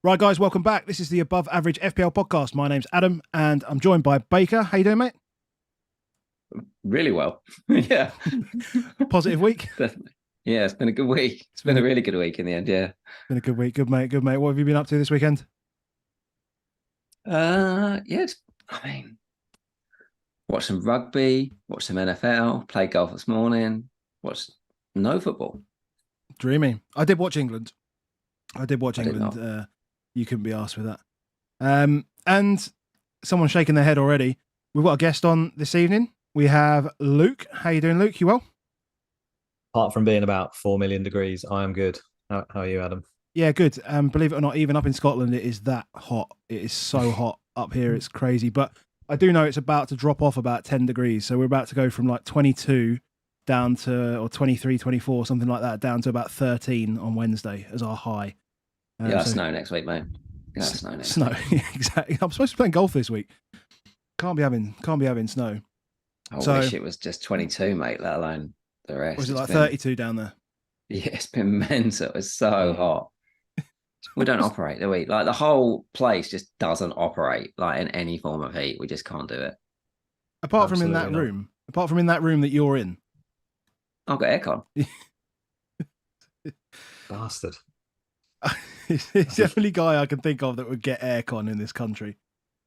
Right, guys, welcome back. This is the Above Average FPL podcast. My name's Adam, and I'm joined by Baker. How you doing, mate? Really well. Yeah. Positive week? Definitely. Yeah, it's been a good week. It's been a really good week in the end, yeah. Been a good week. Good, mate. Good, mate. What have you been up to this weekend? Watch some rugby, watch some NFL, play golf this morning, watch no football. Dreamy. I did watch England. Not. You couldn't be asked with that. And someone's shaking their head already. We've got a guest on this evening. We have Luke. How you doing, Luke? You well? Apart from being about 4 million degrees, I am good. How are you, Adam? Yeah, good. Believe it or not, even up in Scotland, it is that hot. It is so hot up here. It's crazy. But I do know it's about to drop off about 10 degrees. So we're about to go from like 22 down to, or 23, 24, something like that, down to about 13 on Wednesday as our high. Snow next week, mate. Snow next week. Exactly. I'm supposed to be playing golf this week. Can't be having snow. I wish it was just 22, mate, let alone the rest. Was it like 32 down there? Yeah, it's been mental. It's so hot. We don't operate, do we? Like the whole place just doesn't operate like in any form of heat. We just can't do it. Apart from in that room that you're in. I've got aircon. Bastard. He's the only guy I can think of that would get aircon in this country.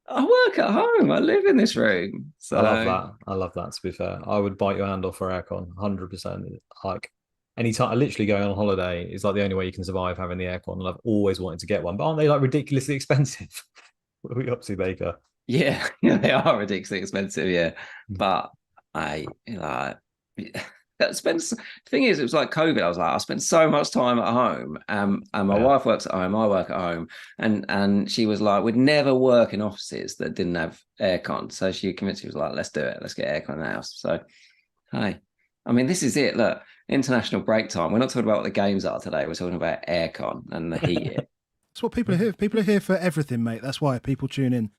I work at home. I live in this room. So I love that, to be fair. I would bite your hand off for aircon, 100%. Like, anytime I literally going on holiday is like the only way you can survive having the aircon. And I've always wanted to get one. But aren't they like ridiculously expensive? What are we up to, Baker? Yeah, they are ridiculously expensive, yeah. But the thing is, it was like COVID. I was like, I spent so much time at home, and my wife works at home. I work at home, and she was like, we'd never work in offices that didn't have aircon. So she convinced me, was like, let's do it. Let's get aircon in the house. So, hey, I mean, this is it. Look, international break time. We're not talking about what the games are today. We're talking about aircon and the heat. That's what people are here. People are here for everything, mate. That's why people tune in.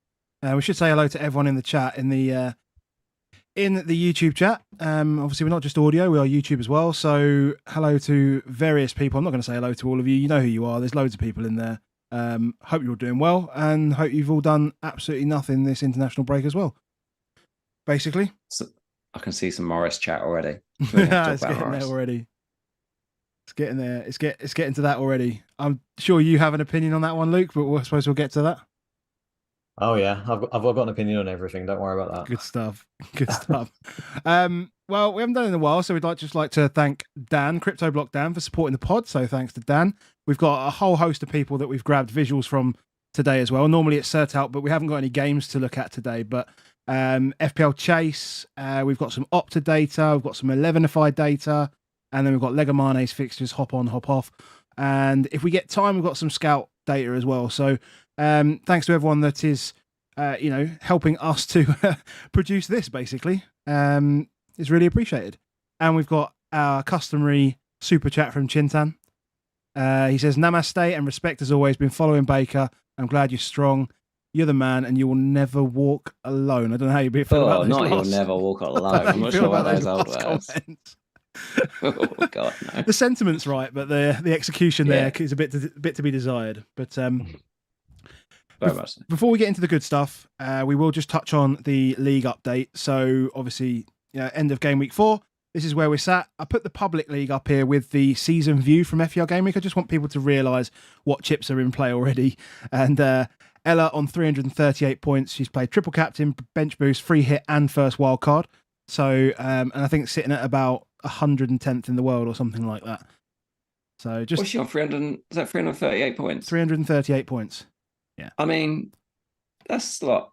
We should say hello to everyone in the chat in the YouTube chat. Obviously, we're not just audio, we are YouTube as well. So hello to various people. I'm not going to say hello to all of you. You know who you are. There's loads of people in there. Hope you're all doing well, and hope you've all done absolutely nothing this international break as well. Basically. So I can see some Morris chat already. It's getting there already. It's getting there. It's getting to that already. I'm sure you have an opinion on that one, Luke, but I suppose we'll get to that. Oh yeah, I've got an opinion on everything. Don't worry about that. Good stuff. Good stuff. Well, we haven't done it in a while, so we'd just like to thank Dan, CryptoBlock Dan, for supporting the pod. So thanks to Dan. We've got a whole host of people that we've grabbed visuals from today as well. Normally it's Out, but we haven't got any games to look at today. But FPL Chase, we've got some Opta data, we've got some Elevenify data, and then we've got Legomane's fixtures, hop on, hop off. And if we get time, we've got some scout data as well. So thanks to everyone that is, helping us to produce this, basically. It's really appreciated. And we've got our customary super chat from Chintan. He says, Namaste and respect as always. Been following Baker. I'm glad you're strong. You're the man and you will never walk alone. I don't know how you'd feel about those you'll never walk alone. I'm not sure about those old words. Oh, God, no. The sentiment's right, but the execution there is a bit to be desired. But very much so. Before we get into the good stuff, we will just touch on the league update. So obviously, end of game week 4. This is where we're sat. I put the public league up here with the season view from FPL Game Week. I just want people to realise what chips are in play already. And Ella on 338 points. She's played triple captain, bench boost, free hit, and first wildcard. So, and I think it's sitting at about 110th in the world or something like that. So just. What's she on 300? Is that 338 points? 338 points. Yeah. I mean, that's got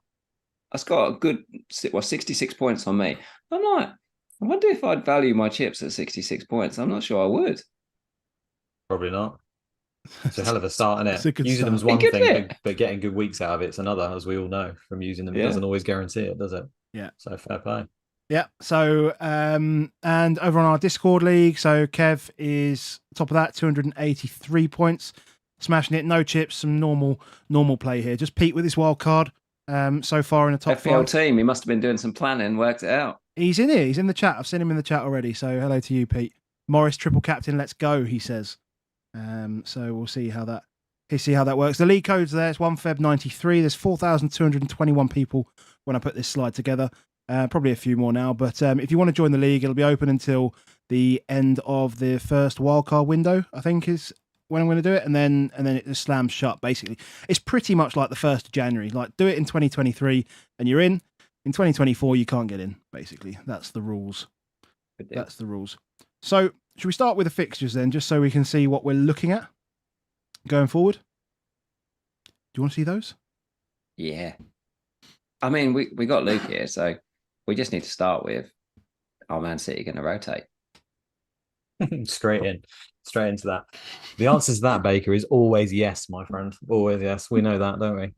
a good 66 points on me. I wonder if I'd value my chips at 66 points. I'm not sure I would. Probably not. It's a hell of a start, isn't it? Using them is one thing, but getting good weeks out of it's another, as we all know from using them. It doesn't always guarantee it, does it? Yeah. So fair play. Yeah. So, and over on our Discord league, so Kev is top of that, 283 points. Smashing it, no chips, some normal play here. Just Pete with his wild card so far in the top FPL 5. team, he must have been doing some planning, worked it out. He's in here, he's in the chat. I've seen him in the chat already, so hello to you, Pete. Morris, triple captain, let's go, he says. So we'll see how that You see how that works. The league code's there. It's 1Feb93. There's 4,221 people when I put this slide together. Probably a few more now. But if you want to join the league, it'll be open until the end of the first wildcard window, I think is when I'm going to do it. And then it just slams shut, basically. It's pretty much like the 1st of January. Like, do it in 2023 and you're in. In 2024, you can't get in, basically. That's the rules. That's the rules. So, should we start with the fixtures then, just so we can see what we're looking at going forward? Do you want to see those? Yeah. I mean, we got Luke here, so we just need to start with, are Man City going to rotate? Straight into that. The answer to that, Baker, is always yes, my friend. Always yes. We know that, don't we?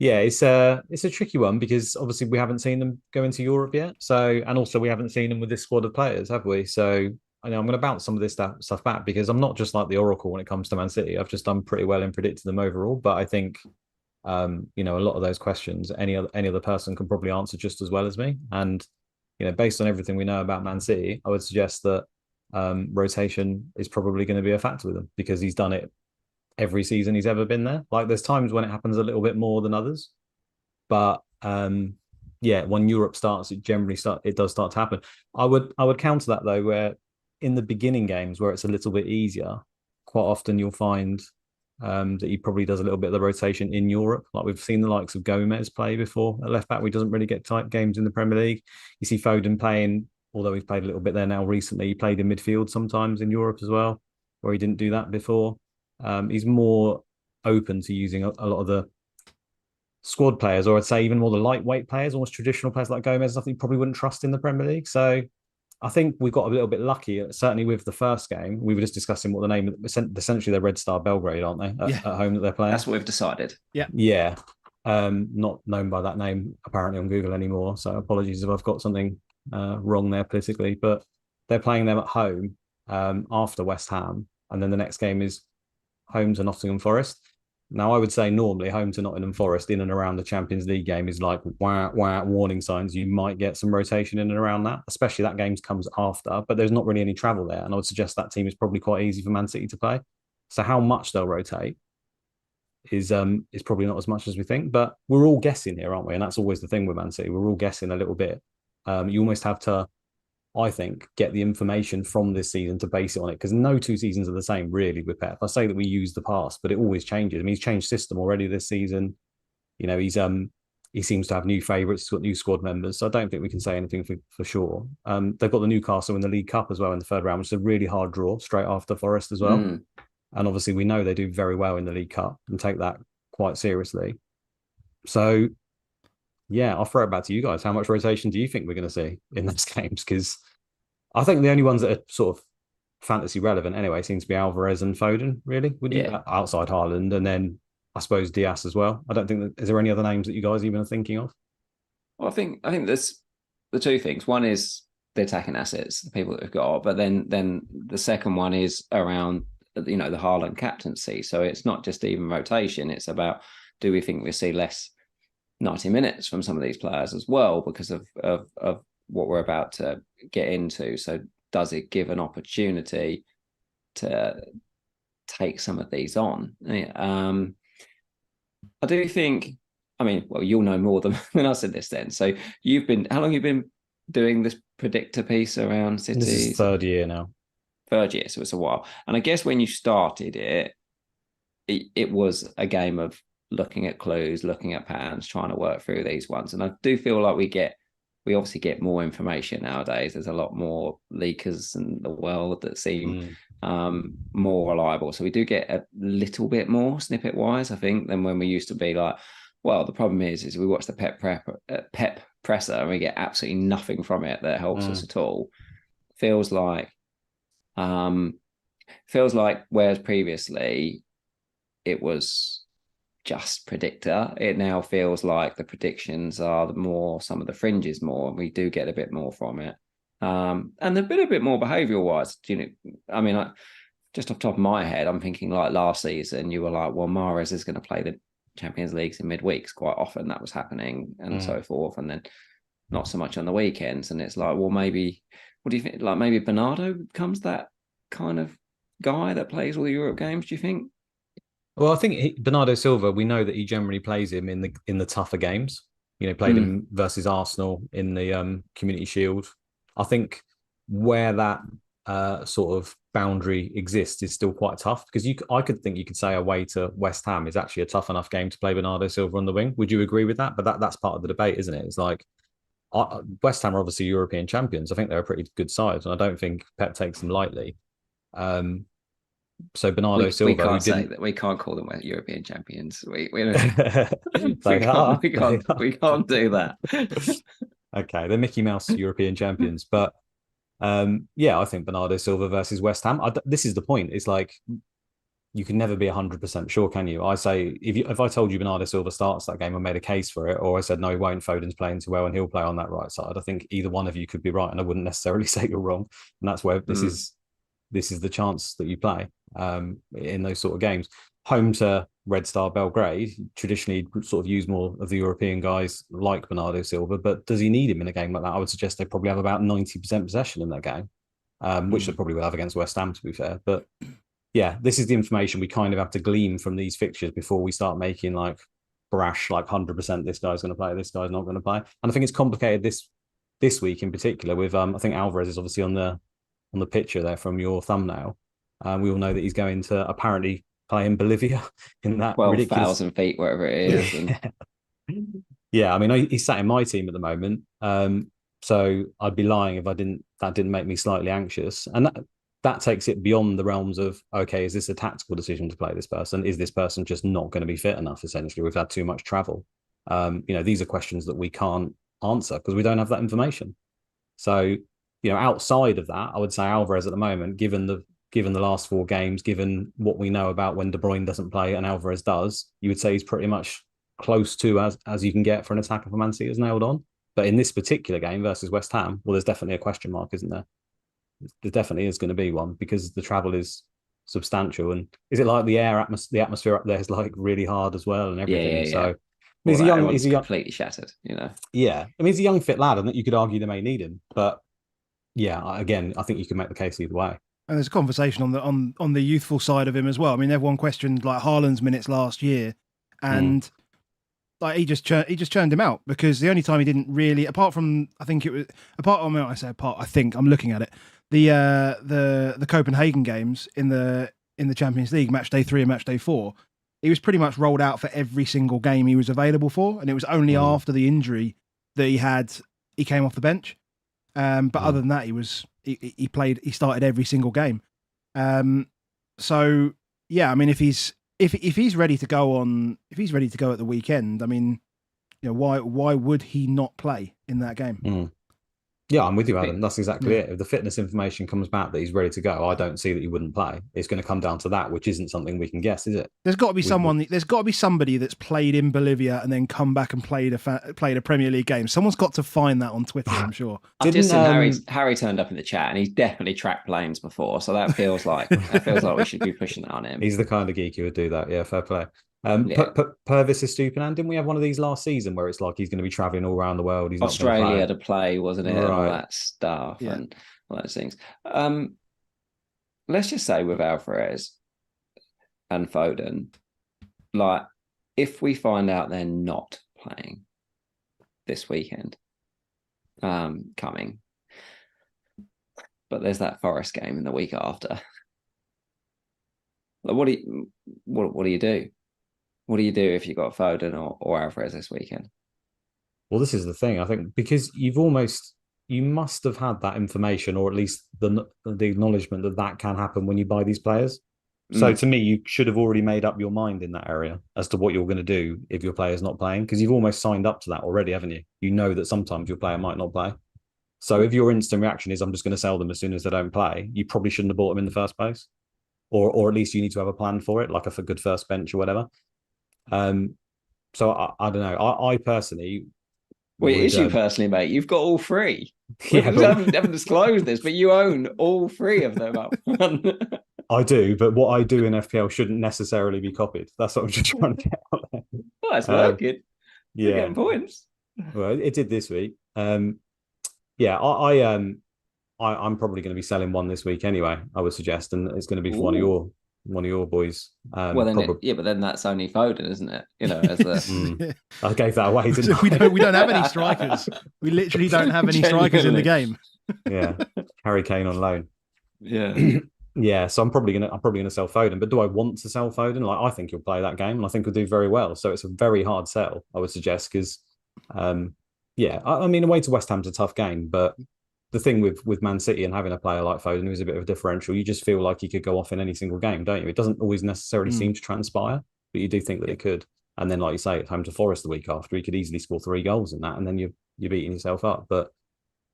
Yeah, it's a tricky one because obviously we haven't seen them go into Europe yet. So, and also we haven't seen them with this squad of players, have we? So, I know I'm going to bounce some of this stuff back because I'm not just like the Oracle when it comes to Man City. I've just done pretty well in predicting them overall. But I think, a lot of those questions, any other person can probably answer just as well as me. And, based on everything we know about Man City, I would suggest that rotation is probably going to be a factor with him because he's done it every season he's ever been there. Like there's times when it happens a little bit more than others, but when Europe starts, it does start to happen. I would counter that though, where in the beginning games where it's a little bit easier, quite often you'll find that he probably does a little bit of the rotation in Europe. Like we've seen the likes of Gomez play before at left back. We doesn't really get tight games in the Premier League. You see Foden playing, although he's played a little bit there now recently. He played in midfield sometimes in Europe as well, where he didn't do that before. He's more open to using a lot of the squad players, or I'd say even more the lightweight players, almost traditional players like Gomez. I think you probably wouldn't trust in the Premier League. So I think we got a little bit lucky, certainly with the first game. We were just discussing what the name, essentially they're Red Star Belgrade, aren't they, at home that they're playing? That's what we've decided. Yeah. Not known by that name apparently on Google anymore. So apologies if I've got something wrong there politically, but they're playing them at home after West Ham. And then the next game is home to Nottingham Forest. Now, I would say normally home to Nottingham Forest in and around the Champions League game is like warning signs. You might get some rotation in and around that, especially that game comes after, but there's not really any travel there. And I would suggest that team is probably quite easy for Man City to play. So how much they'll rotate is probably not as much as we think, but we're all guessing here, aren't we? And that's always the thing with Man City. We're all guessing a little bit. You almost have to, I think, get the information from this season to base it on it, because no two seasons are the same really with Pep. I say that we use the past, but it always changes. I mean, he's changed system already this season. He seems to have new favourites. He's got new squad members, so I don't think we can say anything for sure. They've got the Newcastle in the League Cup as well in the third round, which is a really hard draw straight after Forest as well. And obviously we know they do very well in the League Cup and take that quite seriously. So yeah, I'll throw it back to you guys. How much rotation do you think we're going to see in those games? Because I think the only ones that are sort of fantasy relevant anyway seems to be Alvarez and Foden, really. Outside Haaland, and then I suppose Diaz as well. I don't think is there any other names that you guys even are thinking of? Well, I think there's the two things. One is the attacking assets, the people that we've got, but then the second one is around the Haaland captaincy. So it's not just even rotation; it's about, do we think we see less 90 minutes from some of these players as well because of what we're about to get into. So does it give an opportunity to take some of these on? I do think, you'll know more than us in this then. So how long have you been doing this predictor piece around City? This is third year now. Third year, so it's a while. And I guess when you started it was a game of looking at clues, looking at patterns, trying to work through these ones. And I do feel like we obviously get more information nowadays. There's a lot more leakers in the world that seem more reliable. So we do get a little bit more snippet wise, I think, than when we used to be like, well, the problem is we watch the Pep presser and we get absolutely nothing from it that helps us at all. Feels like whereas previously it was just predictor, it now feels like the predictions are some of the fringes more, and we do get a bit more from it. And a bit more behavioural wise, just off the top of my head, I'm thinking like last season, you were like, well, Mahrez is going to play the Champions Leagues in midweeks. Quite often that was happening and so forth. And then not so much on the weekends. And it's like, well, maybe, what do you think? Like maybe Bernardo becomes that kind of guy that plays all the Europe games, do you think? Well, I think Bernardo Silva, we know that he generally plays him in the tougher games. Played him versus Arsenal in the Community Shield. I think where that sort of boundary exists is still quite tough, because I could think you could say away to West Ham is actually a tough enough game to play Bernardo Silva on the wing. Would you agree with that? But that's part of the debate, isn't it? It's like West Ham are obviously European champions. I think they're a pretty good side, and I don't think Pep takes them lightly. So Bernardo Silva, we can't say that. We can't call them European champions. We they are. We can't do that. Okay, they're Mickey Mouse European champions, but I think Bernardo Silva versus West Ham. This is the point. It's like you can never be 100% sure, can you? I say if I told you Bernardo Silva starts that game, I made a case for it, or I said no, he won't. Foden's playing too well, and he'll play on that right side. I think either one of you could be right, and I wouldn't necessarily say you're wrong. And that's where this is the chance that you play in those sort of games. Home to Red Star Belgrade, traditionally sort of use more of the European guys like Bernardo Silva, but does he need him in a game like that? I would suggest they probably have about 90% possession in that game, which they probably will have against West Ham, to be fair. But yeah, this is the information we kind of have to glean from these fixtures before we start making like brash, like 100% this guy's going to play, this guy's not going to play. And I think it's complicated this week in particular with I think Alvarez is obviously on the picture there from your thumbnail. We all know that he's going to apparently play in Bolivia in that 12,000 feet, wherever it is. And... yeah, I mean, he's sat in my team at the moment. So I'd be lying if that didn't make me slightly anxious. And that takes it beyond the realms of, okay, is this a tactical decision to play this person? Is this person just not going to be fit enough? Essentially, we've had too much travel. These are questions that we can't answer because we don't have that information. So, outside of that, I would say Alvarez at the moment, given the last 4 games, given what we know about when De Bruyne doesn't play and Alvarez does, you would say he's pretty much close to as you can get for an attacker for Man City is nailed on. But in this particular game versus West Ham, well, there's definitely a question mark, isn't there? There definitely is going to be one because the travel is substantial. And is it like the atmosphere up there is like really hard as well and everything? Yeah. So he's completely shattered, Yeah. I mean, he's a young, fit lad, and you could argue they may need him. But yeah, again, I think you can make the case either way. And there's a conversation on the youthful side of him as well. I mean, everyone questioned like Haaland's minutes last year, and like he just churned him out because the only time he didn't really, I think I'm looking at it, the Copenhagen games in the Champions League, match day 3 and match day 4, he was pretty much rolled out for every single game he was available for, and it was only after the injury that he came off the bench. But other than that, he started every single game. So yeah, I mean, if he's ready to go at the weekend, I mean, why would he not play in that game? Yeah, I'm with you, Adam. That's exactly it. If the fitness information comes back that he's ready to go, I don't see that he wouldn't play. It's going to come down to that, which isn't something we can guess, is it? There's got to be There's got to be somebody that's played in Bolivia and then come back and played a Premier League game. Someone's got to find that on Twitter, I'm sure. I've just seen Harry turned up in the chat, and he's definitely tracked planes before, so that feels like we should be pushing that on him. He's the kind of geek who would do that. Yeah, fair play. Purvis is stupid, and didn't we have one of these last season where it's like he's going to be traveling all around the world? He's Australia to play, wasn't it? Right. And all that stuff and all those things. Let's just say with Alvarez and Foden, like if we find out they're not playing this weekend, coming, but there's that Forest game in the week after. Like, what do you do? What do you do if you got Foden or Alvarez this weekend? Well, this is the thing, I think, because you must have had that information, or at least the acknowledgement that can happen when you buy these players. So to me, you should have already made up your mind in that area as to what you're going to do if your player's not playing, because you've almost signed up to that already, haven't you? You know that sometimes your player might not play. So if your instant reaction is, I'm just going to sell them as soon as they don't play, you probably shouldn't have bought them in the first place. Or at least you need to have a plan for it, like a good first bench or whatever. So I don't know. I personally... Well, it is you personally, mate. You've got all 3. Yeah, we haven't disclosed this, but you own all 3 of them up. I do, but what I do in FPL shouldn't necessarily be copied. That's what I'm just trying to get out there. Well, it's working. You're getting points. Well, it did this week. Yeah, I'm probably going to be selling one this week anyway, I would suggest, and it's going to be for one of your one of your boys. Well, then, but then that's only Foden, isn't it? You know, as the I gave that away, didn't I? we don't have any strikers. We literally don't have any strikers in the game. Yeah, Harry Kane on loan. Yeah. Yeah, so I'm probably gonna sell Foden, but do I want to sell Foden? Like, I think he'll play that game, and I think he'll do very well. So it's a very hard sell, I would suggest, because, yeah, I mean, away to West Ham's a tough game, but the thing with Man City and having a player like Foden who's a bit of a differential, you just feel like he could go off in any single game, don't you? It doesn't always necessarily seem to transpire, but you do think that it could. And then, like you say, it's home to Forest the week after, he could easily score 3 goals in that, and then you're beating yourself up. But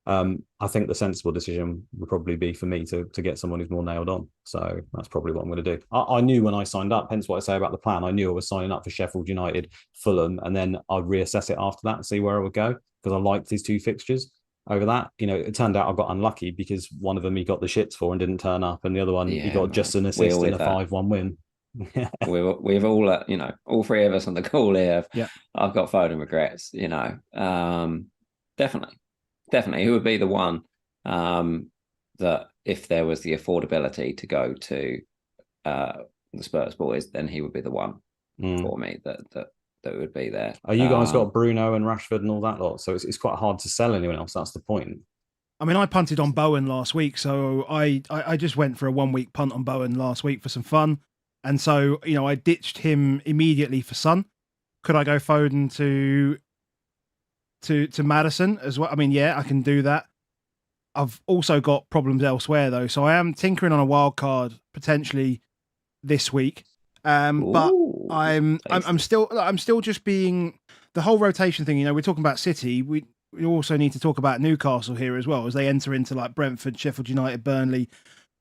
I think the sensible decision would probably be for me to get someone who's more nailed on. So that's probably what I'm going to do. I knew when I signed up, hence what I say about the plan, I knew I was signing up for Sheffield United, Fulham, and then I'd reassess it after that and see where I would go, because I liked these 2 fixtures over that. You know, it turned out I got unlucky because one of them he got the shits for and didn't turn up, and the other one he got just an assist in a 5-1 win. We've all, you know, all 3 of us on the call here. I've got Foden regrets, you know. Definitely, who would be the one that, if there was the affordability to go to the Spurs boys, then he would be the one for me that would be there. Oh, you guys got Bruno and Rashford and all that lot, so it's quite hard to sell anyone else. That's the point. I mean, I punted on Bowen last week, so I just went for a 1-week punt on Bowen last week for some fun, and so, you know, I ditched him immediately for Son. Could I go Foden to Maddison as well? I mean, yeah, I can do that. I've also got problems elsewhere though, so I am tinkering on a wild card potentially this week. But I'm still just being the whole rotation thing. You know, we're talking about City. We also need to talk about Newcastle here as well, as they enter into like Brentford, Sheffield United, Burnley,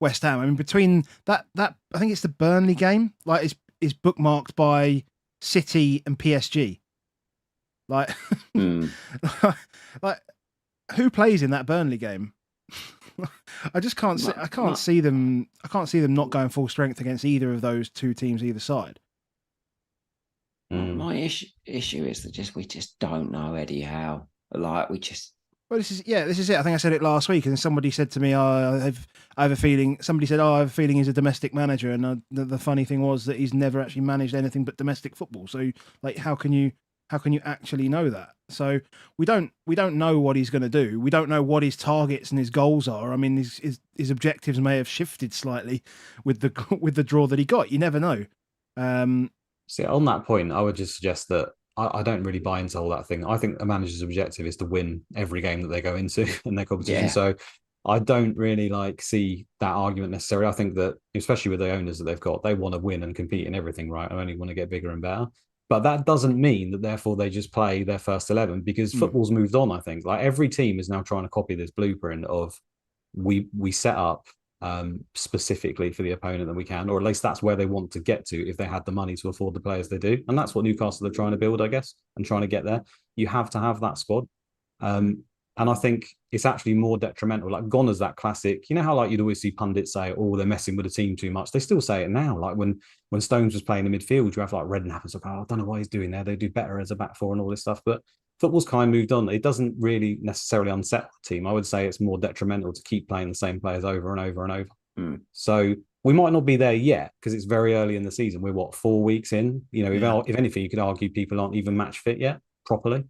West Ham. I mean, between that I think it's the Burnley game, like is bookmarked by City and PSG. Like, like, who plays in that Burnley game? I just can't see. I can't see them. I can't see them not going full strength against either of those 2 teams either side. My issue is that we just don't know Eddie Howe. Like, we just. Well, this is it. I think I said it last week, and somebody said to me, I have a feeling. Somebody said, I have a feeling he's a domestic manager, and the funny thing was that he's never actually managed anything but domestic football. So, like, how can you actually know that? So we don't know what he's going to do. We don't know what his targets and his goals are. I mean, his objectives may have shifted slightly with the draw that he got. You never know. See, on that point, I would just suggest that I don't really buy into all that thing. I think a manager's objective is to win every game that they go into in their competition. Yeah. So I don't really see that argument necessarily. I think that, especially with the owners that they've got, they want to win and compete in everything, right? I only want to get bigger and better. But that doesn't mean that therefore they just play their first 11, because football's moved on, I think. Like, every team is now trying to copy this blueprint of we set up specifically for the opponent that we can, or at least that's where they want to get to if they had the money to afford the players they do. And that's what Newcastle are trying to build, I guess, and trying to get there. You have to have that squad. And I think it's actually more detrimental. Like, gone as that classic, you know how like you'd always see pundits say, oh, they're messing with the team too much. They still say it now. Like when Stones was playing the midfield, you have like Redknapp and stuff. Oh, I don't know what he's doing there. They do better as a back four and all this stuff. But football's kind of moved on. It doesn't really necessarily unsettle the team. I would say it's more detrimental to keep playing the same players over and over and over. So we might not be there yet because it's very early in the season. We're 4 weeks in? You know, if anything, you could argue people aren't even match fit yet properly.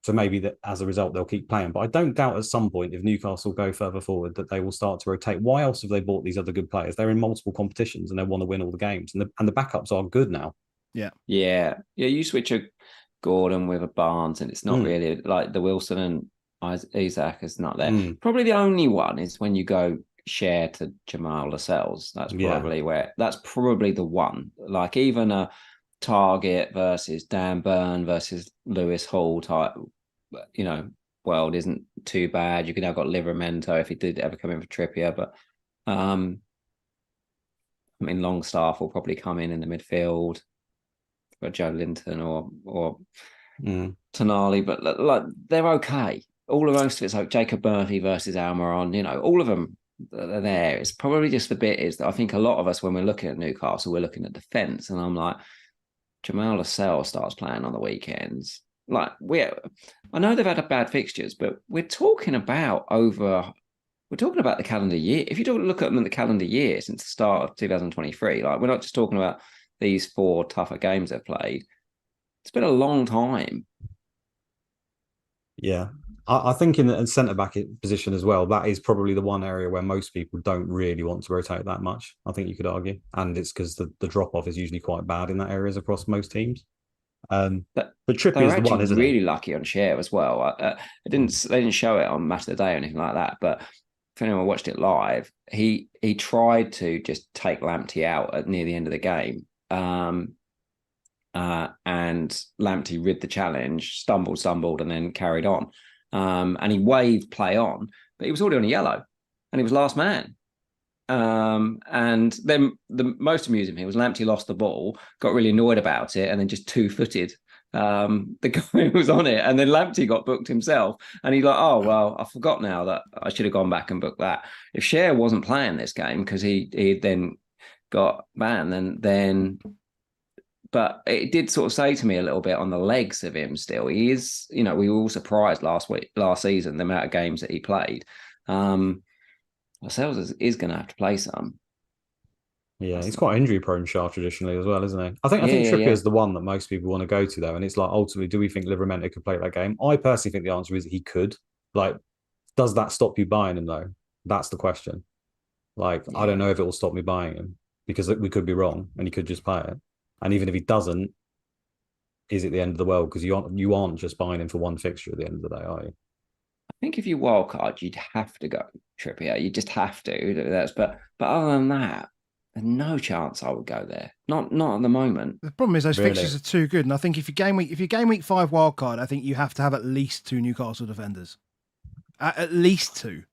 So maybe that as a result, they'll keep playing. But I don't doubt at some point, if Newcastle go further forward, that they will start to rotate. Why else have they bought these other good players? They're in multiple competitions and they want to win all the games. And the backups are good now. Yeah. You switch a Gordon with a Barnes and it's not really like the Wilson and Isaac is not there. Probably the only one is when you go share to Jamal Lascelles. That's probably the one. Like even a Target versus Dan Burn versus Lewis Hall type, you know, world isn't too bad. You could have got Livramento if he did ever come in for Trippier, but I mean Longstaff will probably come in the midfield for Joe Linton or Tonali, but like they're okay. All the rest of it's like Jacob Murphy versus Almiron, you know, all of them are there. It's probably just the bit is that I think a lot of us when we're looking at Newcastle, we're looking at defence, and I'm like, Jamal Lascelles starts playing on the weekends. Like I know they've had bad fixtures, but we're talking about over we're talking about the calendar year. If you don't look at them in the calendar year since the start of 2023, like we're not just talking about these 4 tougher games they've played. It's been a long time. Yeah. I think in the centre-back position as well, that is probably the one area where most people don't really want to rotate that much, I think you could argue. And it's because the drop-off is usually quite bad in that area across most teams. But Trippier is the one, isn't really it? lucky on share as well. They didn't show it on Match of the Day or anything like that. But if anyone watched it live, he tried to just take Lamptey out at near the end of the game. And Lamptey rid the challenge, stumbled, and then carried on. And he waved play on, but he was already on a yellow, and he was last man. And then the most amusing thing was Lamptey lost the ball, got really annoyed about it, and then just 2-footed the guy who was on it. And then Lamptey got booked himself, and he's like, oh, well, I forgot now that I should have gone back and booked that. If Cher wasn't playing this game because he then got banned, then but it did sort of say to me a little bit on the legs of him still. He is, we were all surprised last season, the amount of games that he played. Ourselves is going to have to play some. Yeah, he's quite injury prone, Shah, traditionally as well, isn't he? I think Trippier is the one that most people want to go to, though. And it's like, ultimately, do we think Livramento could play that game? I personally think the answer is he could. Like, does that stop you buying him, though? That's the question. Like, I don't know if it will stop me buying him because we could be wrong and he could just play it. And even if he doesn't, is it the end of the world? Because you aren't just buying him for one fixture at the end of the day, are you? I think if you wildcard, you'd have to go Trippier. You just have to. But other than that, there's no chance I would go there. Not at the moment. The problem is those fixtures are too good, and I think if you game week 5 wildcard, I think you have to have at least 2 Newcastle defenders. At least 2.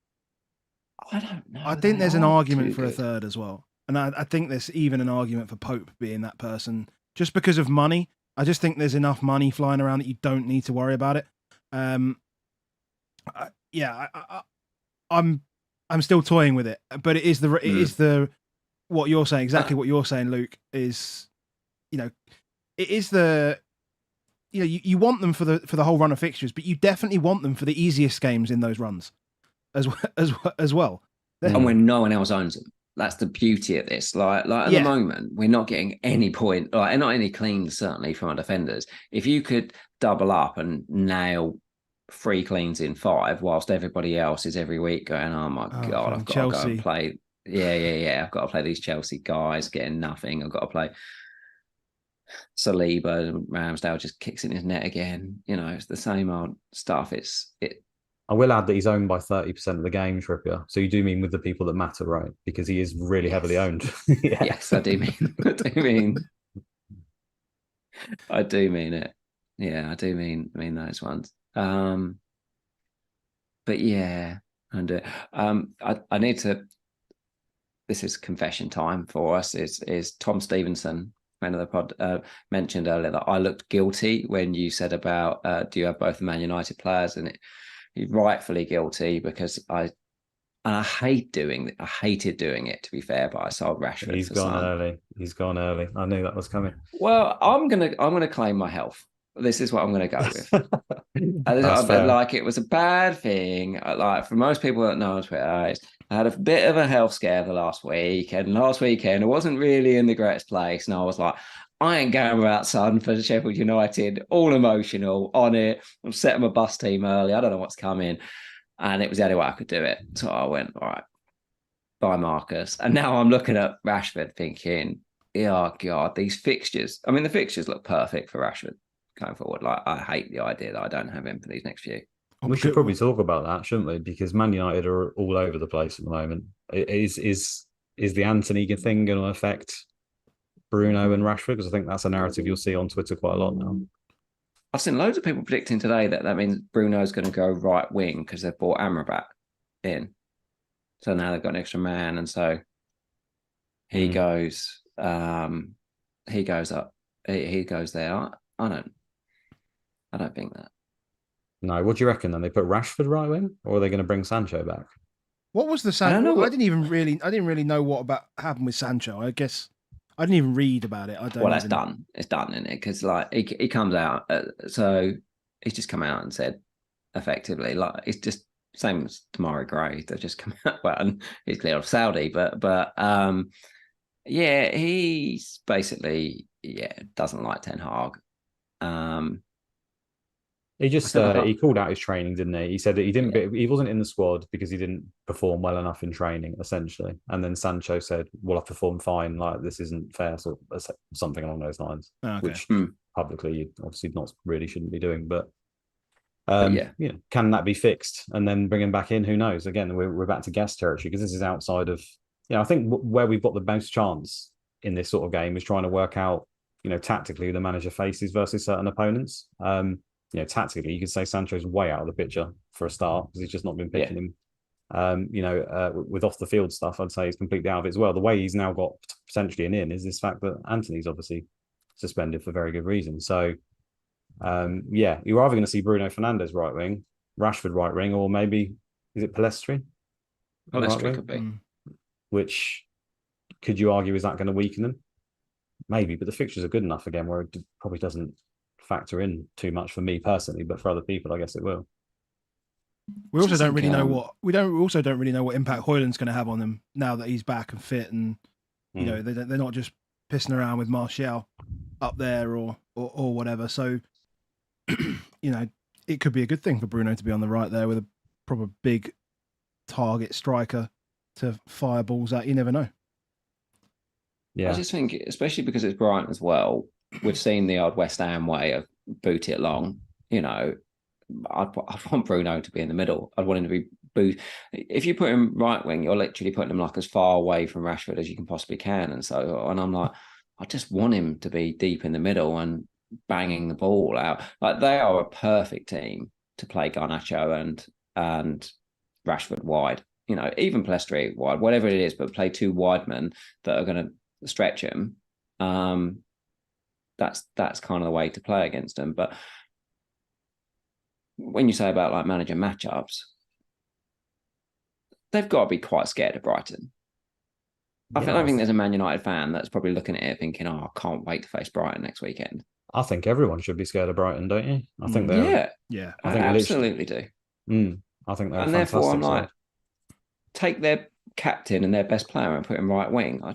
I don't know. I think there's an argument for a third as well. And I think there's even an argument for Pope being that person just because of money. I just think there's enough money flying around that you don't need to worry about it. I'm still toying with it, but it is the what you're saying, exactly what you're saying, Luke, is, it is the, you want them for the whole run of fixtures, but you definitely want them for the easiest games in those runs as well. And when no one else owns them. That's the beauty of this. Like at the moment, we're not getting any point, and not any cleans, certainly, from our defenders. If you could double up and nail 3 cleans in 5, whilst everybody else is every week going, oh my God, I've got to go and play. Yeah. I've got to play these Chelsea guys getting nothing. I've got to play Saliba, and Ramsdale just kicks in his net again. It's the same old stuff. I will add that he's owned by 30% of the game, Trippier. So you do mean with the people that matter, right? Because he is really heavily owned. Yes, I do mean. I do mean it. Yeah, I do mean those ones. But yeah, and I need to. This is confession time for us. Is Tom Stevenson, friend of the pod, mentioned earlier that I looked guilty when you said about do you have both the Man United players, and he's rightfully guilty because I hated doing it, to be fair, but I sold Rashford. He's gone early. I knew that was coming. Well, I'm gonna claim my health. This is what I'm gonna go with. Like, it was a bad thing. Like, for most people that know on Twitter, I had a bit of a health scare the last week, and last weekend I wasn't really in the greatest place, and I was like, I ain't going without Son for Sheffield United, all emotional on it. I'm setting my bus team early. I don't know what's coming. And it was the only way I could do it. So I went, all right, buy Marcus. And now I'm looking at Rashford thinking, oh God, these fixtures. I mean, the fixtures look perfect for Rashford going forward. Like, I hate the idea that I don't have him for these next few. We should probably talk about that, shouldn't we? Because Man United are all over the place at the moment. Is the Anthony thing going to affect Bruno and Rashford? Because I think that's a narrative you'll see on Twitter quite a lot now. I've seen loads of people predicting today that means Bruno's going to go right wing because they've bought Amrabat in. So now they've got an extra man, and so he goes up. He goes there. I don't think that. No, what do you reckon then? They put Rashford right wing, or are they going to bring Sancho back? What was the Sancho? I didn't really know what happened with Sancho. I guess I didn't even read about it. That's done. It's done, isn't it? Because like he comes out, so he's just come out and said, effectively, like, it's just Same as Damari Gray. They've just come out, well, and he's clear of Saudi, but yeah, he's basically doesn't like Ten Hag. He just he called out his training, didn't he? He said that he wasn't in the squad because he didn't perform well enough in training, essentially. And then Sancho said, "Well, I performed fine. Like this isn't fair," so something along those lines, which publicly you obviously not really shouldn't be doing. But can that be fixed and then bring him back in? Who knows? Again, we're back to guess territory because this is outside of. I think where we've got the most chance in this sort of game is trying to work out, tactically who the manager faces versus certain opponents. Tactically, you could say Sancho's way out of the picture for a start because he's just not been picking him. With off the field stuff, I'd say he's completely out of it as well. The way he's now got potentially an in is this fact that Anthony's obviously suspended for very good reason. So, you're either going to see Bruno Fernandes right wing, Rashford right wing, or maybe is it Palestri? Palestri could be. Which could you argue is that going to weaken them? Maybe, but the fixtures are good enough again where it probably doesn't factor in too much for me personally, but for other people, I guess it will. We also don't really know what impact Højlund's going to have on them now that he's back and fit, and they're not just pissing around with Martial up there or whatever. So it could be a good thing for Bruno to be on the right there with a proper big target striker to fire balls at. You never know. I just think, especially because it's Brighton as well, we've seen the old West Ham way of boot it long. I'd want Bruno to be in the middle. I'd want him to be boot. If you put him right wing, you're literally putting him like as far away from Rashford as you can possibly can. And I'm like, I just want him to be deep in the middle and banging the ball out. Like they are a perfect team to play Garnacho and Rashford wide. Even Palestri wide, whatever it is, but play two wide men that are going to stretch him. That's kind of the way to play against them. But when you say about like manager matchups, they've got to be quite scared of Brighton. I don't think there's a Man United fan that's probably looking at it thinking, "Oh, I can't wait to face Brighton next weekend." I think everyone should be scared of Brighton, don't you? I think they're I think absolutely do. I think they're and therefore I'm like, take their captain and their best player and put him right wing. I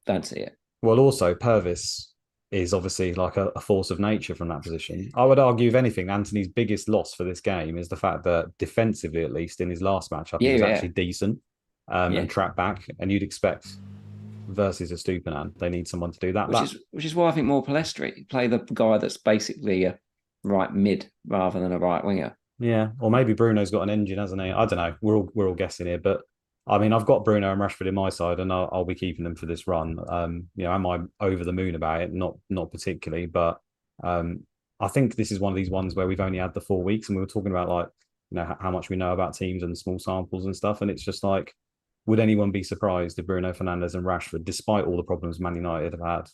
don't see it. Well, also Purvis is obviously like a force of nature from that position. I would argue, if anything, Anthony's biggest loss for this game is the fact that defensively, at least in his last match, he was actually decent and track back. And you'd expect versus a Stupinan, they need someone to do that. Which is why I think more Palestri, play the guy that's basically a right mid rather than a right winger. Yeah, or maybe Bruno's got an engine, hasn't he? I don't know. We're all guessing here, but I mean, I've got Bruno and Rashford in my side, and I'll be keeping them for this run. Am I over the moon about it? Not particularly, but I think this is one of these ones where we've only had the 4 weeks, and we were talking about like how much we know about teams and small samples and stuff, and it's just like, would anyone be surprised if Bruno Fernandes and Rashford, despite all the problems Man United have had,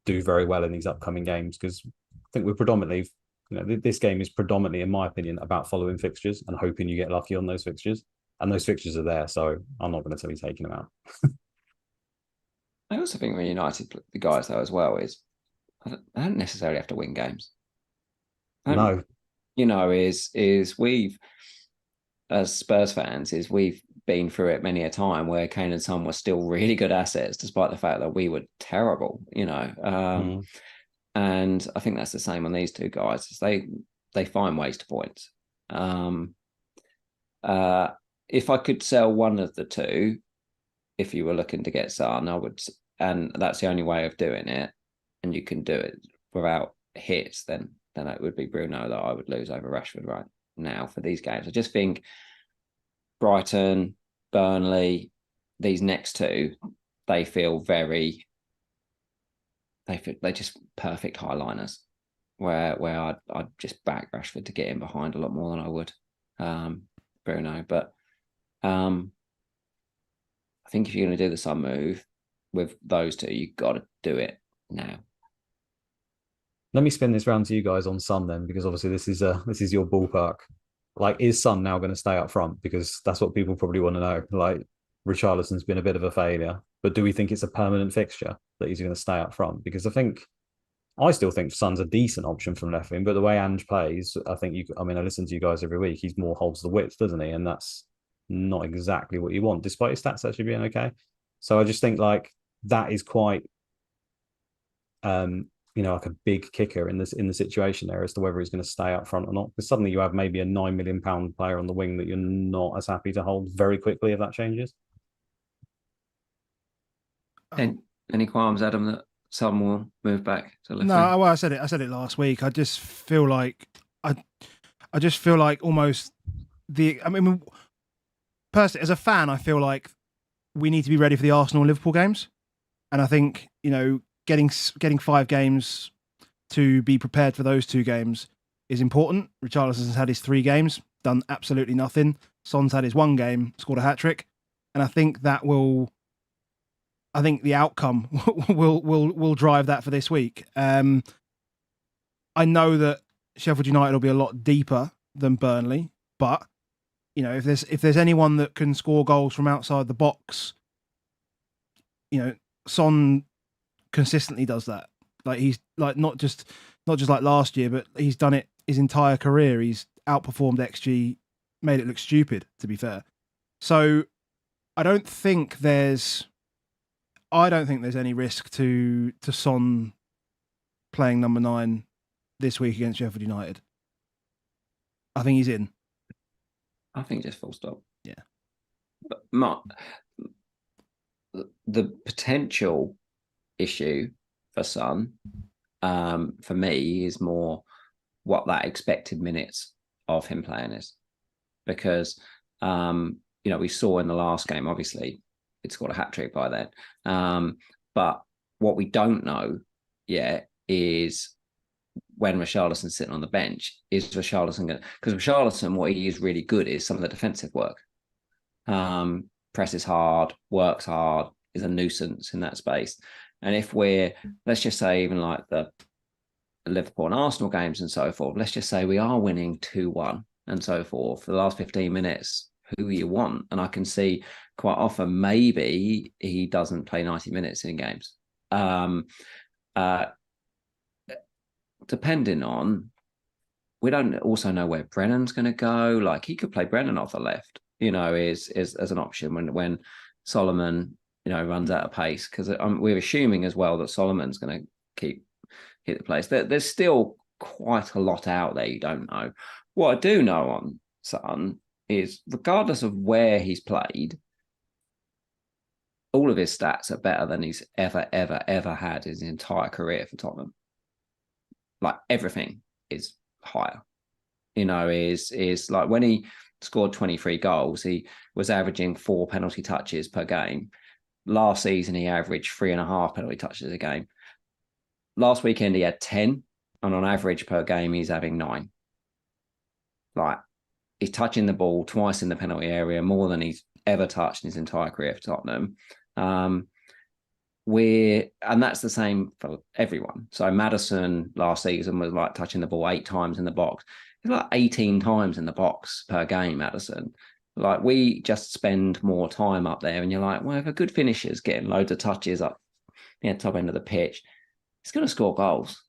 do very well in these upcoming games? Because I think we're predominantly, this game is predominantly, in my opinion, about following fixtures and hoping you get lucky on those fixtures. And those fixtures are there, so I'm not going to be taking them out. I also think when United, the guys though as well, is they don't necessarily have to win games. No. Is we've, as Spurs fans, we've been through it many a time where Kane and Son were still really good assets, despite the fact that we were terrible, And I think that's the same on these two guys. Is they find ways to points. If I could sell one of the two, if you were looking to get Son, I would, and that's the only way of doing it, and you can do it without hits, then it would be Bruno that I would lose over Rashford right now for these games. I just think Brighton, Burnley, these next two, they feel they just perfect highliners where I'd just back Rashford to get in behind a lot more than I would Bruno. But I think if you're going to do the Son move with those two, you've got to do it now. Let me spin this round to you guys on Son then, because obviously this is your ballpark. Like, is Son now going to stay up front? Because that's what people probably want to know. Like, Richarlison's been a bit of a failure, but do we think it's a permanent fixture that he's going to stay up front? Because I think I still think Son's a decent option from left wing, but the way Ange plays, I listen to you guys every week. He's more holds the width, doesn't he? And that's not exactly what you want, despite his stats actually being okay. So I just think like that is quite, like a big kicker in the situation there as to whether he's going to stay up front or not. Because suddenly you have maybe a £9 million player on the wing that you're not as happy to hold very quickly if that changes. And any qualms, Adam, that some will move back to left No, wing? well, I said it last week. I just feel like almost personally, as a fan, I feel like we need to be ready for the Arsenal and Liverpool games. And I think, getting 5 games to be prepared for those 2 games is important. Richarlison's had his 3 games, done absolutely nothing. Son's had his 1 game, scored a hat-trick. And I think the outcome will drive that for this week. I know that Sheffield United will be a lot deeper than Burnley, but if there's anyone that can score goals from outside the box, Son consistently does that. Like he's like not just like last year, but he's done it his entire career. He's outperformed XG, made it look stupid, to be fair. So I don't think there's any risk to Son playing number 9 this week against Sheffield United. I think he's in. I think just full stop. Yeah. But Mark, the potential issue for Son, for me, is more what that expected minutes of him playing is. Because, we saw in the last game, obviously, it scored a hat-trick by then. But what we don't know yet is when Richarlison's sitting on the bench, is Richarlison going to... Because Richarlison, what he is really good is some of the defensive work. Presses hard, works hard, is a nuisance in that space. And if let's just say even like the Liverpool and Arsenal games and so forth, let's just say we are winning 2-1 and so forth for the last 15 minutes, who you want. And I can see quite often maybe he doesn't play 90 minutes in games. Depending on, we don't also know where Brennan's going to go. Like he could play Brennan off the left, is as an option when Solomon, runs out of pace, because we're assuming as well that Solomon's going to keep the place. There's still quite a lot out there you don't know. What I do know on Son is, regardless of where he's played, all of his stats are better than he's ever had his entire career for Tottenham. Like everything is higher. Is like when he scored 23 goals, he was averaging 4 penalty touches per game. Last season, he averaged 3.5 penalty touches a game. Last weekend, he had 10, and on average per game, he's having 9. Like, he's touching the ball twice in the penalty area, more than he's ever touched in his entire career for Tottenham. And that's the same for everyone. So Maddison last season was like touching the ball 8 times in the box. He's like 18 times in the box per game, Maddison. Like, we just spend more time up there, and you're like, well, if a good finisher's getting loads of touches up top end of the pitch, he's going to score goals.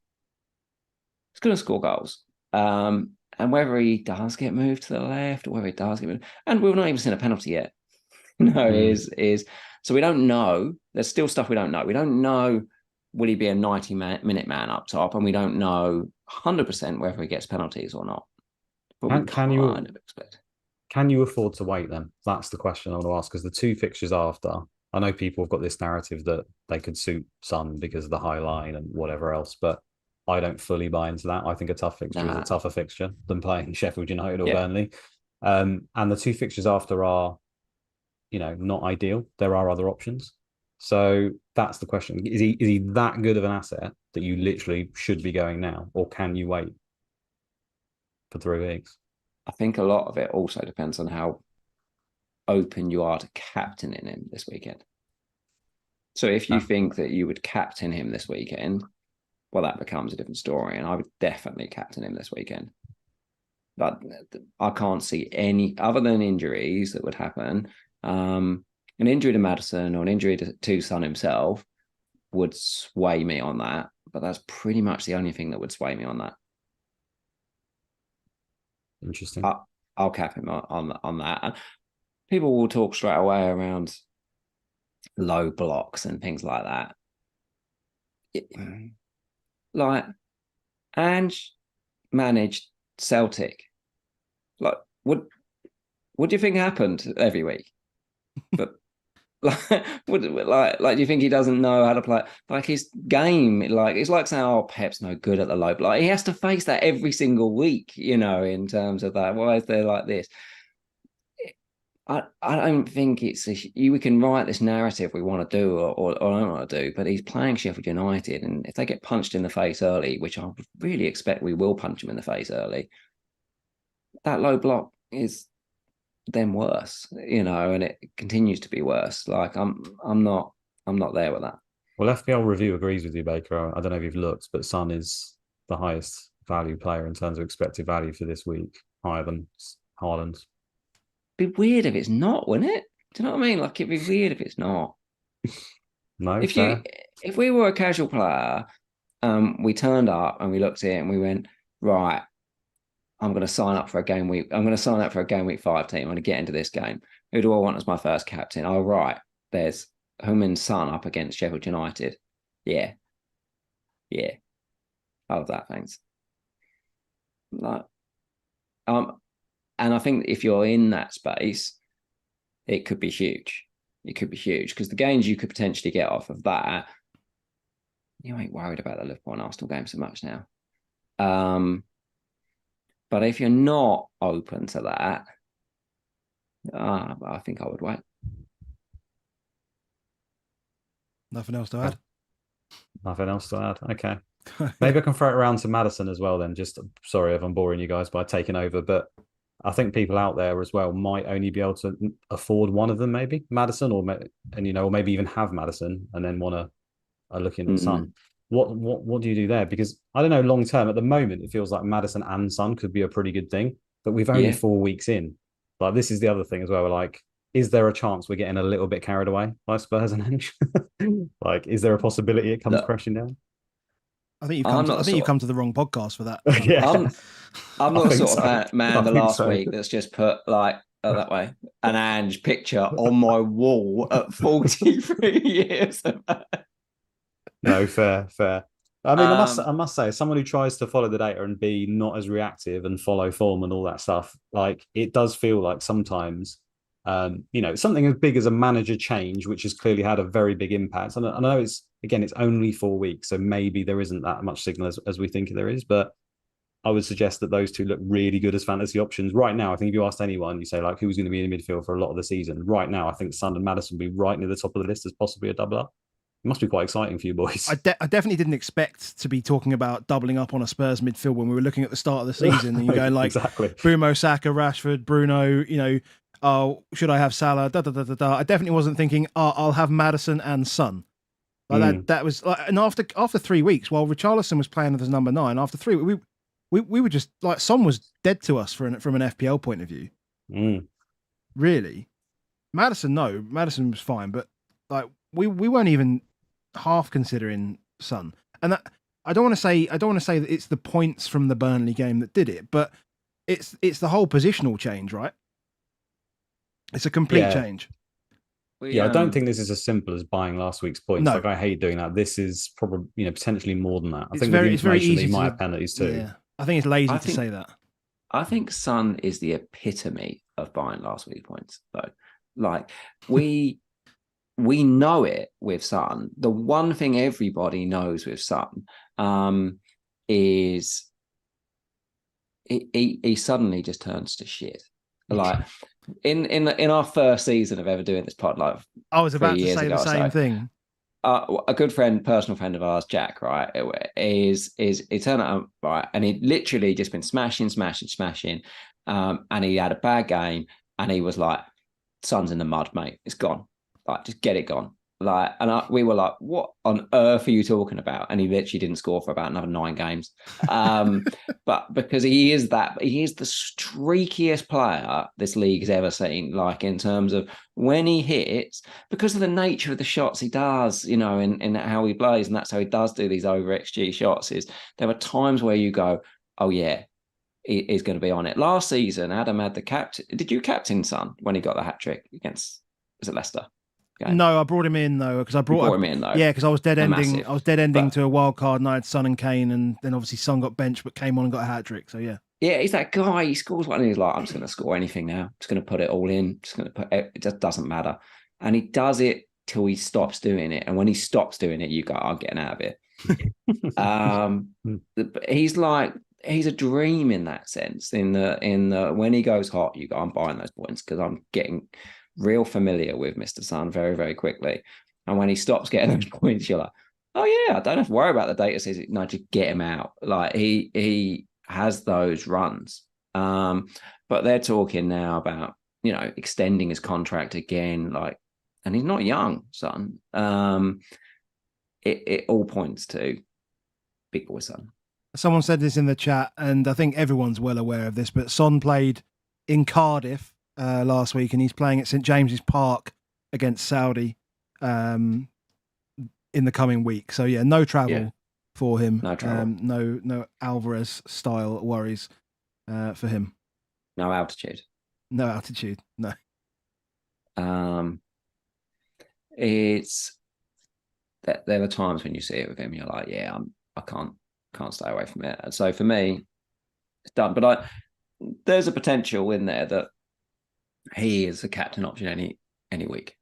He's going to score goals. And whether he does get moved to the left or whether he does get moved, and we've not even seen a penalty yet, so we don't know. There's still stuff we don't know. We don't know, will he be a 90-minute man up top, and we don't know 100% whether he gets penalties or not. But can you afford to wait then? That's the question I want to ask, because the 2 fixtures after, I know people have got this narrative that they could suit Son because of the high line and whatever else, but I don't fully buy into that. I think a tough fixture is a tougher fixture than playing Sheffield United or Burnley. And the 2 fixtures after are, not ideal. There are other options. So that's the question. Is he that good of an asset that you literally should be going now, or can you wait for 3 weeks? I think a lot of it also depends on how open you are to captaining him this weekend. So if you think that you would captain him this weekend, well, that becomes a different story. And I would definitely captain him this weekend. But I can't see any, other than injuries that would happen, an injury to Maddison or an injury to Son himself would sway me on that. but that's pretty much the only thing that would sway me on that. Interesting. I'll cap him on that. And people will talk straight away around low blocks and things like that. Like, Ange managed Celtic. Like, what do you think happened every week? But like, do you think he doesn't know how to play? Like, his game, like, it's like saying, "Oh, Pep's no good at the low block." Like, he has to face that every single week, you know, in terms of that. Why is there like this? I don't think we can write this narrative we want to do or don't want to do, but he's playing Sheffield United, and if they get punched in the face early, which I really expect we will punch them in the face early, that low block is then worse, you know, and it continues to be worse. Like, I'm not there with that. Well, FPL Review agrees with you, Baker. I don't know if you've looked, but Son is the highest value player in terms of expected value for this week, higher than Haaland. Be weird if it's not, wouldn't it? Do you know what I mean? Like, it'd be weird if it's not. No, if we were a casual player, we turned up and we looked at it and we went, right, I'm going to sign up for a game week. I'm going to sign up for a game week 5 team. I'm going to get into this game. Who do I want as my first captain? Oh, right, there's Heung-min Son up against Sheffield United. Yeah. I love that. Thanks. Like, and I think if you're in that space, it could be huge. It could be huge because the gains you could potentially get off of that, you ain't worried about the Liverpool and Arsenal game so much now. But if you're not open to that, I think I would wait. Nothing else to add? Nothing else to add. Okay. Maybe I can throw it around to Maddison as well then. Just sorry if I'm boring you guys by taking over, but I think people out there as well might only be able to afford one of them, maybe Maddison, or maybe even have Maddison and then want to look into Son. What do you do there? Because I don't know, long term at the moment, it feels like Maddison and Son could be a pretty good thing, but we've only 4 weeks in. Like, this is the other thing as well. Like, is there a chance we're getting a little bit carried away by Spurs and Ange? Like, is there a possibility it comes crashing down? I think you've come to the wrong podcast for that. Yeah. I'm not the sort of man the last week that's just put like that way an Ange picture on my wall at 43 years. No, fair. I mean, I must say, as someone who tries to follow the data and be not as reactive and follow form and all that stuff, like, it does feel like sometimes, something as big as a manager change, which has clearly had a very big impact. And I know it's only 4 weeks, so maybe there isn't that much signal as we think there is, but I would suggest that those two look really good as fantasy options right now. I think if you asked anyone, you say, like, who's going to be in the midfield for a lot of the season right now, I think Son and Maddison will be right near the top of the list as possibly a double up. It must be quite exciting for you boys. I definitely didn't expect to be talking about doubling up on a Spurs midfield when we were looking at the start of the season and you're going like exactly. Bumo, Saka, Rashford, Bruno, oh, should I have Salah? I definitely wasn't thinking, I'll have Maddison and Son. Like that was, and after 3 weeks, while Richarlison was playing as number 9, after 3 weeks, we were just like, Son was dead to us from an FPL point of view. Really, Maddison was fine, but like we weren't even half considering Son. And that, I don't want to say that it's the points from the Burnley game that did it, but it's the whole positional change, right? It's a complete change. I don't think this is as simple as buying last week's points. No. Like, I hate doing that. This is probably potentially more than that. I think it's very easy. He might have penalties too. Yeah. I think it's lazy to say that. I think Son is the epitome of buying last week's points, though. Like, we know it with Son. The one thing everybody knows with Son is he suddenly just turns to shit. Like, in our first season of ever doing this pod, like, I was about to say the same thing. A good friend, personal friend of ours, Jack, right, is he turned up, right, and he'd literally just been smashing, and he had a bad game, and he was like, Son's in the mud, mate. It's gone. Like, just get it gone. Like, and we were like, "What on earth are you talking about?" And he literally didn't score for about another 9 games. But because he is the streakiest player this league has ever seen. Like in terms of when he hits, because of the nature of the shots he does, you know, in how he plays, and that's how he does do these over XG shots. Is there are times where you go, "Oh yeah, he's going to be on it." Last season, Adam had the captain. Did you captain Son when he got the hat trick against? Was it Leicester? Game? No, I brought him in though because I brought him in though. Yeah, because I was dead ending. Massive. I was dead ending to a wild card, and I had Son and Kane, and then obviously Son got benched, but came on and got a hat trick. So yeah, he's that guy. He scores one, and he's like, "I'm just going to score anything now. Just going to put it all in. Just going to put it. It just doesn't matter." And he does it till he stops doing it. And when he stops doing it, you go, "I'm getting out of it." He's a dream in that sense. In the when he goes hot, you go, "I'm buying those points," because I'm getting real familiar with Mr. Sun very, very quickly. And when he stops getting those points, you're like, "Oh yeah, I don't have to worry about the data says it." No, just get him out. Like he has those runs. But they're talking now about, you know, extending his contract again, like, and he's not young, Son. It all points to big boy Son. Someone said this in the chat, and I think everyone's well aware of this, but Son played in Cardiff last week, and he's playing at St James's Park against Saudi in the coming week. So yeah, no travel for him. No travel. No Alvarez style worries for him. No altitude. No altitude. No. It's that there are times when you see it with him, you're like, "Yeah, I can't stay away from it." And so for me, it's done. But there's a potential in there that he is a captain option any week.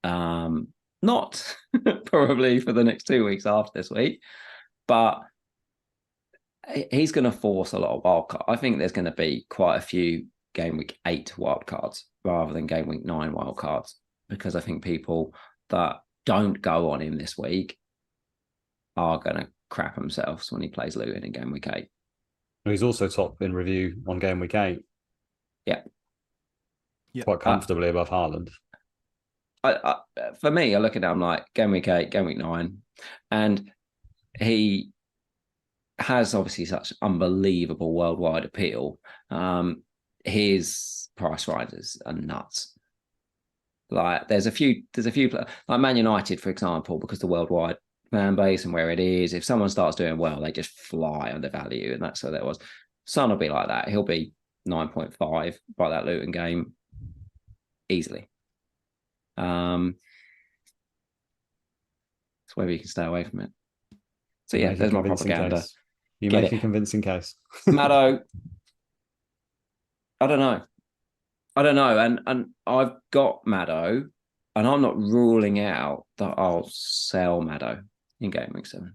Not probably for the next 2 weeks after this week, but he's going to force a lot of wildcard. I think there's going to be quite a few game week 8 wildcards rather than game week 9 wildcards, because I think people that don't go on him this week are going to crap themselves when he plays Luton in game week 8. He's also top in review on game week 8. Yeah. Quite comfortably above Haaland. For me, I look at him like game week 8, game week 9, and he has obviously such unbelievable worldwide appeal. His price riders are nuts. Like there's a few like Man United, for example, because the worldwide fan base and where it is, if someone starts doing well, they just fly under value, and that's what that was. Son will be like that. He'll be 9.5 by that Luton game easily. It's whether you can stay away from it. So yeah, there's my propaganda. Case. You make a convincing case. Maddo, I don't know. And I've got Maddo, and I'm not ruling out that I'll sell Maddo in game week 7.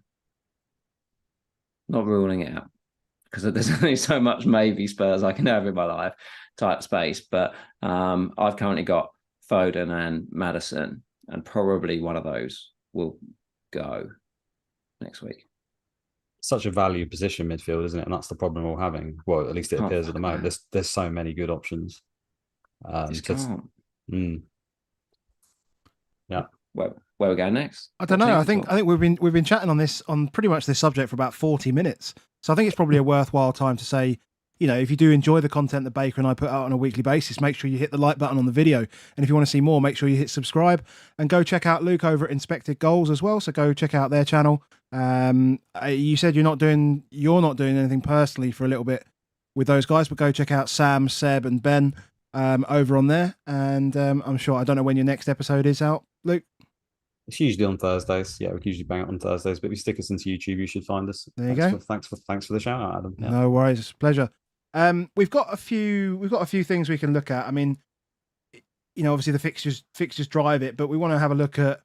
Not ruling it out, because there's only so much maybe Spurs I can have in my life type space. But I've currently got Foden and Maddison, and probably one of those will go next week. Such a value position midfield, isn't it? And that's the problem we're having. Well, at least it appears at the moment. There's so many good options. Yeah. Where we go next? I don't know. I think we've been chatting on this, on pretty much this subject for about 40 minutes. So I think it's probably a worthwhile time to say, you know, if you do enjoy the content that Baker and I put out on a weekly basis, make sure you hit the like button on the video. And if you want to see more, make sure you hit subscribe, and go check out Luke over at Inspected Goals as well. So go check out their channel. You said you're not doing anything personally for a little bit with those guys, but go check out Sam, Seb, and Ben over on there. And I'm sure, I don't know when your next episode is out, Luke. It's usually on Thursdays. Yeah, we usually bang it on Thursdays. But if you stick us into YouTube, you should find us. There you go. Thanks for the shout out, Adam. Yeah. No worries, it's a pleasure. We've got a few things we can look at. I mean, you know, obviously the fixtures drive it, but we want to have a look at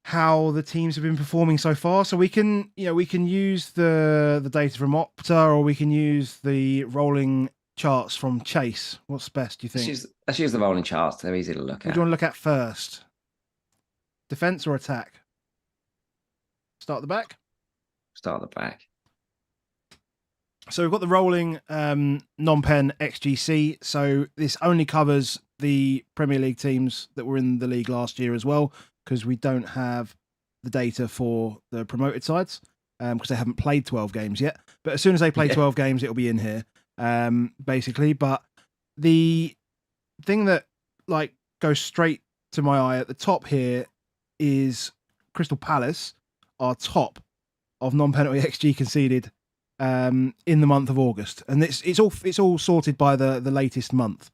how the teams have been performing so far. So we can use the data from Opta, or we can use the rolling charts from Chase. What's best, do you think? Let's use the rolling charts. They're easy to look at. What do you want to look at first? Defense or attack? Start at the back. Start at the back. So we've got the rolling non-pen XGC. So this only covers the Premier League teams that were in the league last year as well, because we don't have the data for the promoted sides because they haven't played 12 games yet. But as soon as they play 12 games, it'll be in here, basically. But the thing that like goes straight to my eye at the top here is Crystal Palace are top of non-penalty XG conceded in the month of August, and it's all sorted by the latest month.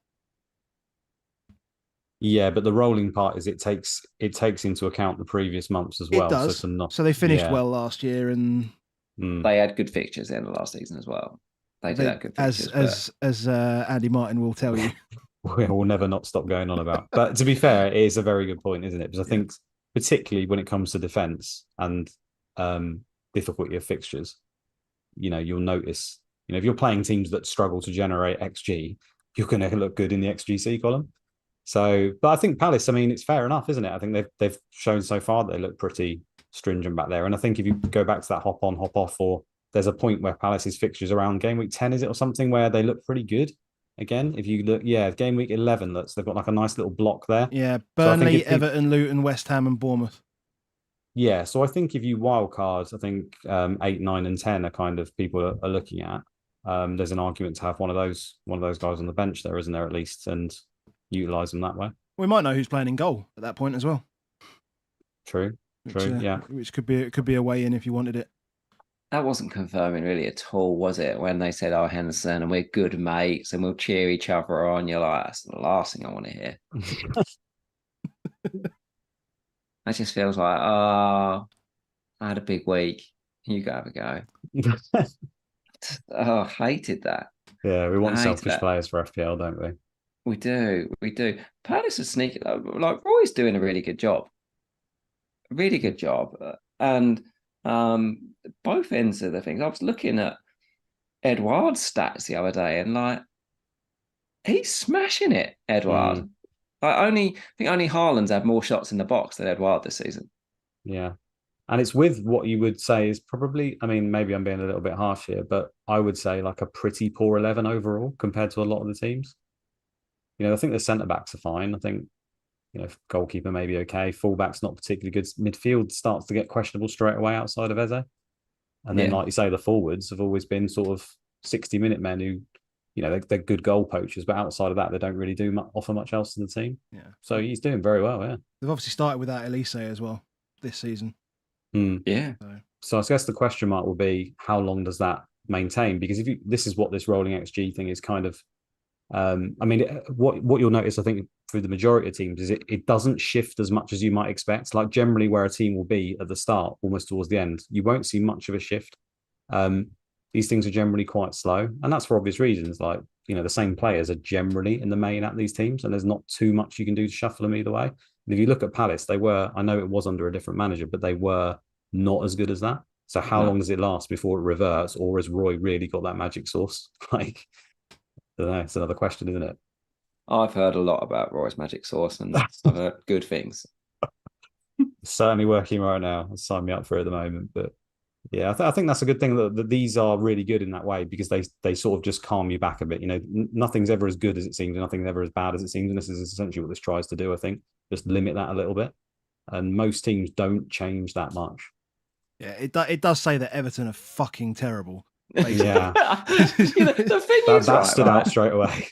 Yeah, but the rolling part is it takes into account the previous months as well. It does. So they finished well last year, and they had good fixtures in the last season as well. They did have good fixtures, as Andy Martin will tell you. We'll never not stop going on about. But to be fair, it is a very good point, isn't it? Because I think particularly when it comes to defence and difficulty of fixtures, you'll notice, if you're playing teams that struggle to generate XG, you're going to look good in the XGC column. So, but I think Palace, it's fair enough, isn't it? I think they've shown so far that they look pretty stringent back there. And I think if you go back to that hop on, hop off, or there's a point where Palace's fixtures around game week 10, is it, or something, where they look pretty good. Again, if you look, game week 11, they've got like a nice little block there. Yeah, Burnley, Everton, Luton, West Ham, and Bournemouth. Yeah, so I think if you wildcard, I think 8, 9, and 10 are kind of people are looking at. There's an argument to have one of those guys on the bench there, isn't there, at least, and utilise them that way. We might know who's playing in goal at that point as well. True. Yeah. Which could be a way in if you wanted it. That wasn't confirming really at all, was it? When they said, "Oh, Henderson, and we're good mates, and we'll cheer each other on," you're like, "That's the last thing I want to hear." It just feels like, I had a big week. You go have a go. I hated that. Yeah, we want selfish players for FPL, don't we? We do. Palace is sneaky. Like Roy's doing a really good job. And both ends of the things. I was looking at Edouard's stats the other day, and he's smashing it, Edouard. I think only Haaland's had more shots in the box than Edouard this season. Yeah. And it's with what you would say is probably, maybe I'm being a little bit harsh here, but I would say like a pretty poor 11 overall compared to a lot of the teams. I think the centre-backs are fine. I think, goalkeeper may be okay. Fullback's not particularly good. Midfield starts to get questionable straight away outside of Eze. And then, like you say, the forwards have always been sort of 60-minute men who, they're good goal poachers, but outside of that, they don't really offer much else to the team. Yeah. So he's doing very well, yeah. They've obviously started without Elise as well this season. Yeah. So I guess the question mark will be, how long does that maintain? Because this is what this rolling XG thing is kind of, what you'll notice, I think, through the majority of teams is it doesn't shift as much as you might expect. Like generally where a team will be at the start, almost towards the end, you won't see much of a shift. These things are generally quite slow, and that's for obvious reasons. Like, the same players are generally in the main at these teams, and there's not too much you can do to shuffle them either way. And if you look at Palace, I know it was under a different manager, but they were not as good as that. So how long does it last before it reverts, or has Roy really got that magic sauce? I don't know. It's another question, isn't it? I've heard a lot about Roy's magic sauce, and I've heard good things. It's certainly working right now. Sign me up for it at the moment. But yeah, I think that's a good thing that these are really good in that way, because they sort of just calm you back a bit. Nothing's ever as good as it seems, and nothing's ever as bad as it seems. And this is essentially what this tries to do, I think. Just limit that a little bit. And most teams don't change that much. Yeah, it does say that Everton are fucking terrible. Yeah. The thing is, that stood out straight away.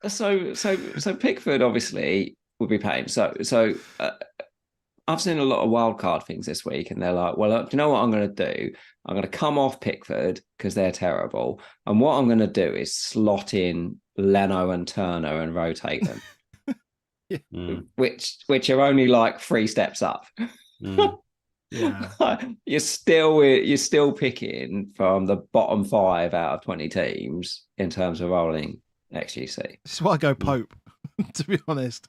So Pickford obviously would be paying. So I've seen a lot of wildcard things this week, and they're like, well, do you know what I'm going to do? I'm going to come off Pickford because they're terrible, and what I'm going to do is slot in Leno and Turner and rotate them, which are only like 3 steps up. Yeah. You're still picking from the bottom 5 out of 20 teams in terms of rolling XGC. This is why I go Pope, to be honest.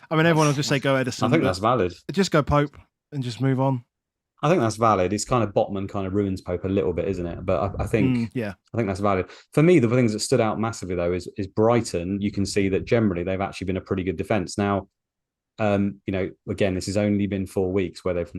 Everyone will just say go Edison. I think that's valid. Just go Pope and just move on. I think that's valid. It's kind of Botman kind of ruins Pope a little bit, isn't it? But I think I think that's valid. For me, the things that stood out massively though is Brighton. You can see that generally they've actually been a pretty good defence. Now, again, this has only been 4 weeks where they've,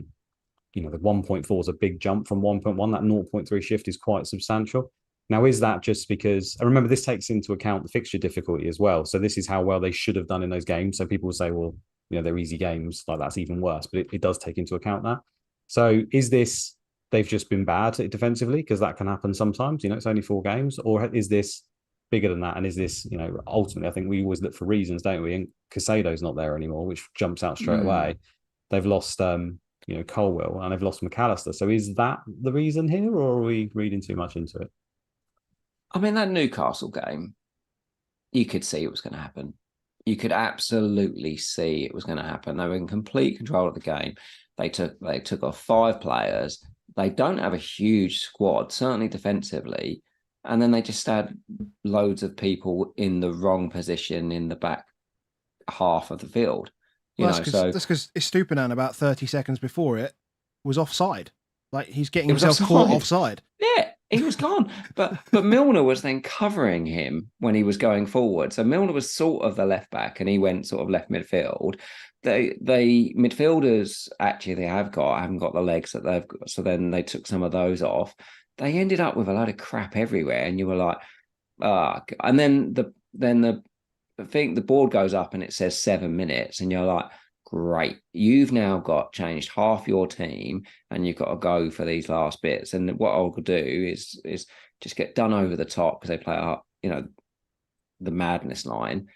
the 1.4 is a big jump from 1.1. That 0.3 shift is quite substantial. Now, is that just because, and remember, this takes into account the fixture difficulty as well. So this is how well they should have done in those games. So people will say, well, they're easy games, like that's even worse, but it does take into account that. So is this, they've just been bad defensively? Because that can happen sometimes, it's only 4 games, or is this bigger than that? And is this, ultimately, I think we always look for reasons, don't we? And Casado's not there anymore, which jumps out straight away. They've lost, Chilwell, and they've lost McAllister. So is that the reason here, or are we reading too much into it? I mean, that Newcastle game, you could see it was going to happen. You could absolutely see it was going to happen. They were in complete control of the game. They took off 5 players. They don't have a huge squad, certainly defensively. And then they just had loads of people in the wrong position in the back half of the field. That's because Estupinan, about 30 seconds before it, was offside. Like, he's getting himself caught offside. Yeah, he was gone. But Milner was then covering him when he was going forward. So Milner was sort of the left back, and he went sort of left midfield. The midfielders, actually, they haven't got the legs that they've got. So then they took some of those off. They ended up with a load of crap everywhere, and you were like, and then the board goes up and it says 7 minutes, and you're like, great, you've now got changed half your team, and you've got to go for these last bits. And what I'll do is just get done over the top, because they play up, the madness line,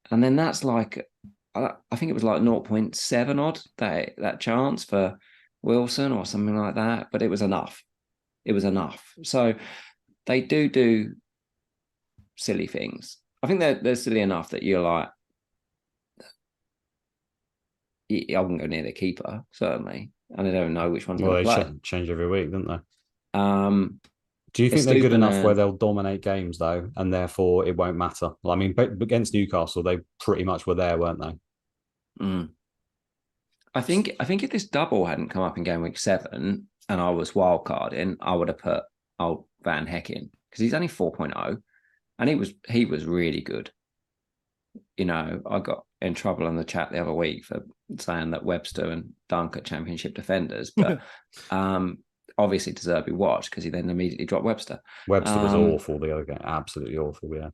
and then that's like, I think it was like 0.7 odd that chance for Wilson or something like that, but it was enough. It was enough. So they do silly things. I think they're silly enough that you're like, I wouldn't go near the keeper, certainly. And I don't know which one's going to play. They change every week, don't they? Do you think they're good enough where they'll dominate games, though, and therefore it won't matter? Well, I mean, against Newcastle, they pretty much were there, weren't they? I think if this double hadn't come up in game week 7 and I was wildcarding, I would have put Van Heck in, because he's only 4.0, and he was really good. I got in trouble in the chat the other week for saying that Webster and Dunk are championship defenders, but obviously deserve to be watched, because he then immediately dropped Webster. Webster was awful the other game, absolutely awful, yeah.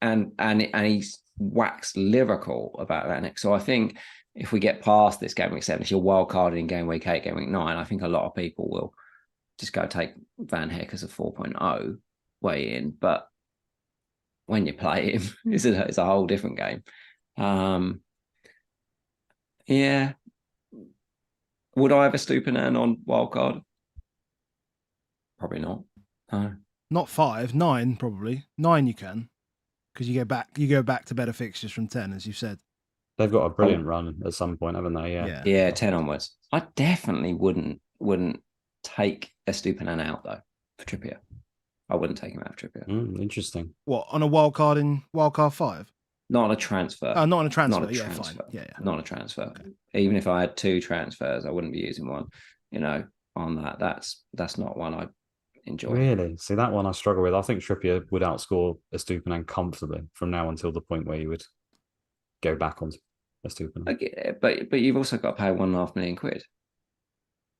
And he's waxed lyrical about Van Heck. So I think if we get past this game week 7, if you're wildcarding in game week 8, game week 9, I think a lot of people will just go take Van Heck as a 4.0 way in. But when you play him, it's a whole different game. Yeah. Would I have a Estupinan on wildcard? Probably not. No. Not 5, 9 probably. 9 you can, because you go back to better fixtures from 10, as you said. They've got a brilliant run at some point, haven't they? Yeah, 10 onwards. I definitely wouldn't take Estupinan out, though, for Trippier. I wouldn't take him out of Trippier. Interesting. What, on a wildcard in wildcard 5? Not on a transfer. Oh, not on a transfer. Not a transfer. transfer. Fine. Yeah. Not a transfer. Okay. Even if I had 2 transfers, I wouldn't be using one. On that. That's not one I enjoy. Really? See, that one I struggle with. I think Trippier would outscore Estupinan comfortably from now until the point where you would go back on Estupinan. Okay, but you've also got to pay £1.5 million.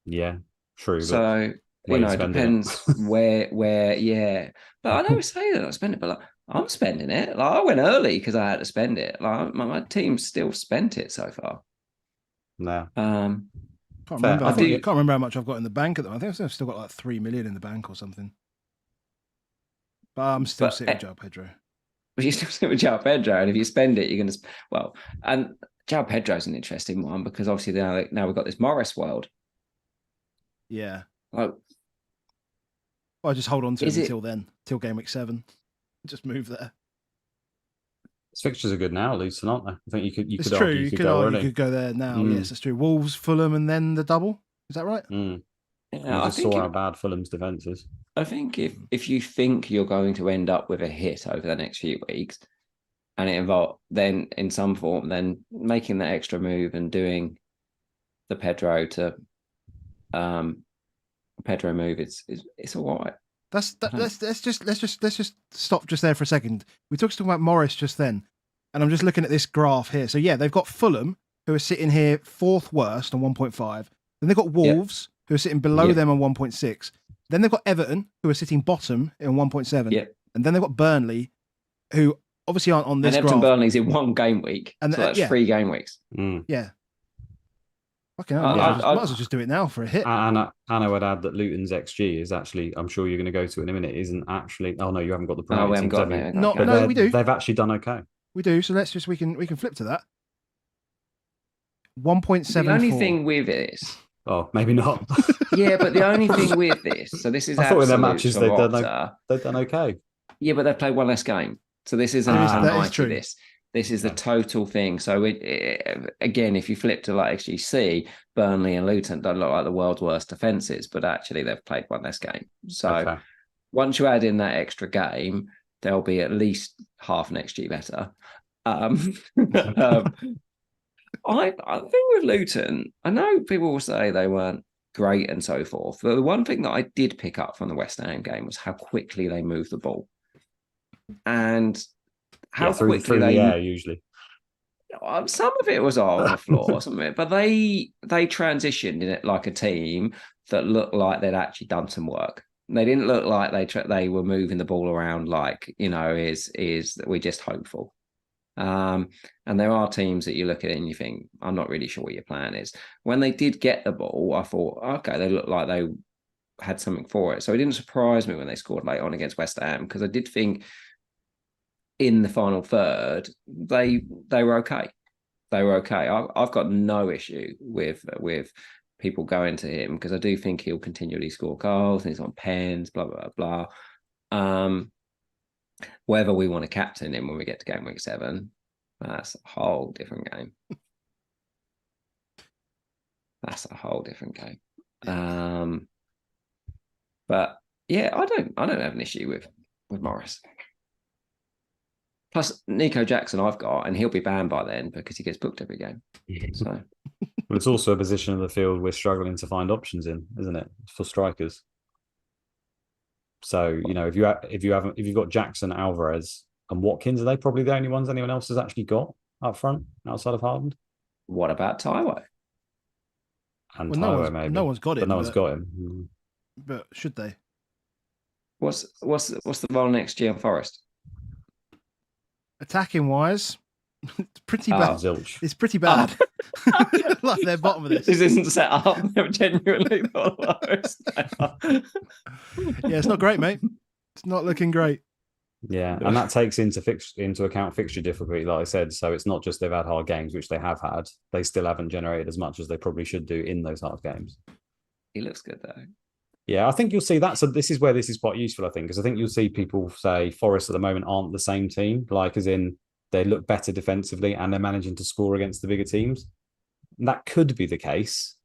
Yeah, true. So it depends where. Yeah, but I never say that I spend it, but like, I'm spending it. Like, I went early because I had to spend it. Like, my team still spent it so far. No. Can't remember how much I've got in the bank at the moment. I think I've still got like 3 million in the bank or something. But I'm still sitting with João Pedro. But you still sit with João Pedro, and if you spend it, you're going to and João Pedro's an interesting one, because obviously now we've got this Morris world. Yeah. Well, I just hold on to it until then, till game week 7. Just move there. His fixtures are good now, at least, aren't they? I think you could it's argue true. you could go there now. Yes, it's true. Wolves, Fulham, and then the double. Is that right? Yeah, I saw how bad Fulham's defence is. I think if you think you're going to end up with a hit over the next few weeks, and it involves then in some form, then making that extra move and doing the Pedro move, it's all right. Let's just stop just there for a second. We talked about Morris just then, and I'm just looking at this graph here. So yeah, they've got Fulham, who are sitting here 4th worst on 1.5. Then they've got Wolves, who are sitting below them on 1.6. Then they've got Everton, who are sitting bottom in 1.7. Yeah. And then they've got Burnley, who obviously aren't on this And Everton graph. Burnley's in 1 game week. And so that's 3 game weeks. Yeah. Fucking hell, might as well just do it now for a hit. And I would add that Luton's XG is actually, I'm sure you're going to go to in a minute, isn't actually. Oh no, you haven't got the Premier we haven't got teams, it. No, we do. They've actually done okay. We do. So let's just we can flip to that. 1.74. The only thing with this. Oh, maybe not. Yeah, but the only thing with this, so this is I thought in their absolute matches they've done okay. Yeah, but they've played 1 less game. So this isn't that is true. This is the total thing. So again, if you flip to like XGC, Burnley and Luton don't look like the world's worst defences, but actually they've played 1 less game. So once you add in that extra game, they'll be at least half an XG better. I think with Luton, I know people will say they weren't great and so forth. But the one thing that I did pick up from the West Ham game was how quickly they moved the ball. And how quickly through the air usually. Some of it was on the floor, some of it, but they transitioned in it like a team that looked like they'd actually done some work. They didn't look like they were moving the ball around like, is we're just hopeful. And there are teams that you look at it and you think, I'm not really sure what your plan is. When they did get the ball, I thought, okay, they looked like they had something for it. So it didn't surprise me when they scored late on against West Ham, because I did think in the final third, they were okay. They were okay. I've got no issue with people going to him, because I do think he'll continually score goals and he's on pens, blah, blah, blah. Whether we want to captain him when we get to game week 7, that's a whole different game. That's a whole different game. But yeah, I don't have an issue with Morris. Plus, Nico Jackson I've got, and he'll be banned by then because he gets booked every game. So, well, it's also a position of the field we're struggling to find options in, isn't it, for strikers? So if you've got Jackson, Alvarez, and Watkins, are they probably the only ones anyone else has actually got up front outside of Haaland? What about Taiwo? And Taiwo, maybe no one's got him. But no one's got him. But should they? What's the role next year on Forest? Attacking wise, it's pretty bad. Zilch. It's pretty bad. Like they're bottom of this. This isn't set up. They're genuinely the worst. Yeah, it's not great, mate. It's not looking great. Yeah, and that takes into account fixture difficulty, like I said. So it's not just they've had hard games, which they have had. They still haven't generated as much as they probably should do in those hard games. He looks good, though. Yeah, I think you'll see that. So this is where this is quite useful, I think, because I think you'll see people say Forest at the moment aren't the same team, like as in they look better defensively and they're managing to score against the bigger teams. And that could be the case,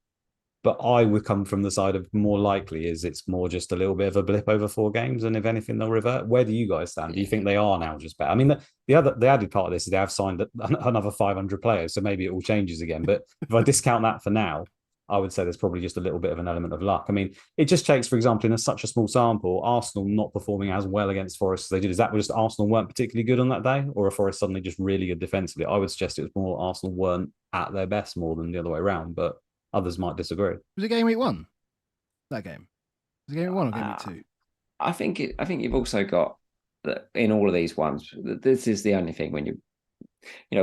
but I would come from the side of more likely is it's more just a little bit of a blip over 4 games, and if anything, they'll revert. Where do you guys stand? Do you think they are now just better? I mean, the added part of this is they have signed another 500 players, so maybe it all changes again. But if I discount that for now, I would say there's probably just a little bit of an element of luck. I mean, it just takes, for example, in such a small sample, Arsenal not performing as well against Forest as they did. Is that just Arsenal weren't particularly good on that day, or are Forest suddenly just really good defensively? I would suggest it was more Arsenal weren't at their best more than the other way around, but others might disagree. Was it game week 1? That game? Was it game week 1 or game week 2? I think you've also got that in all of these ones. This is the only thing when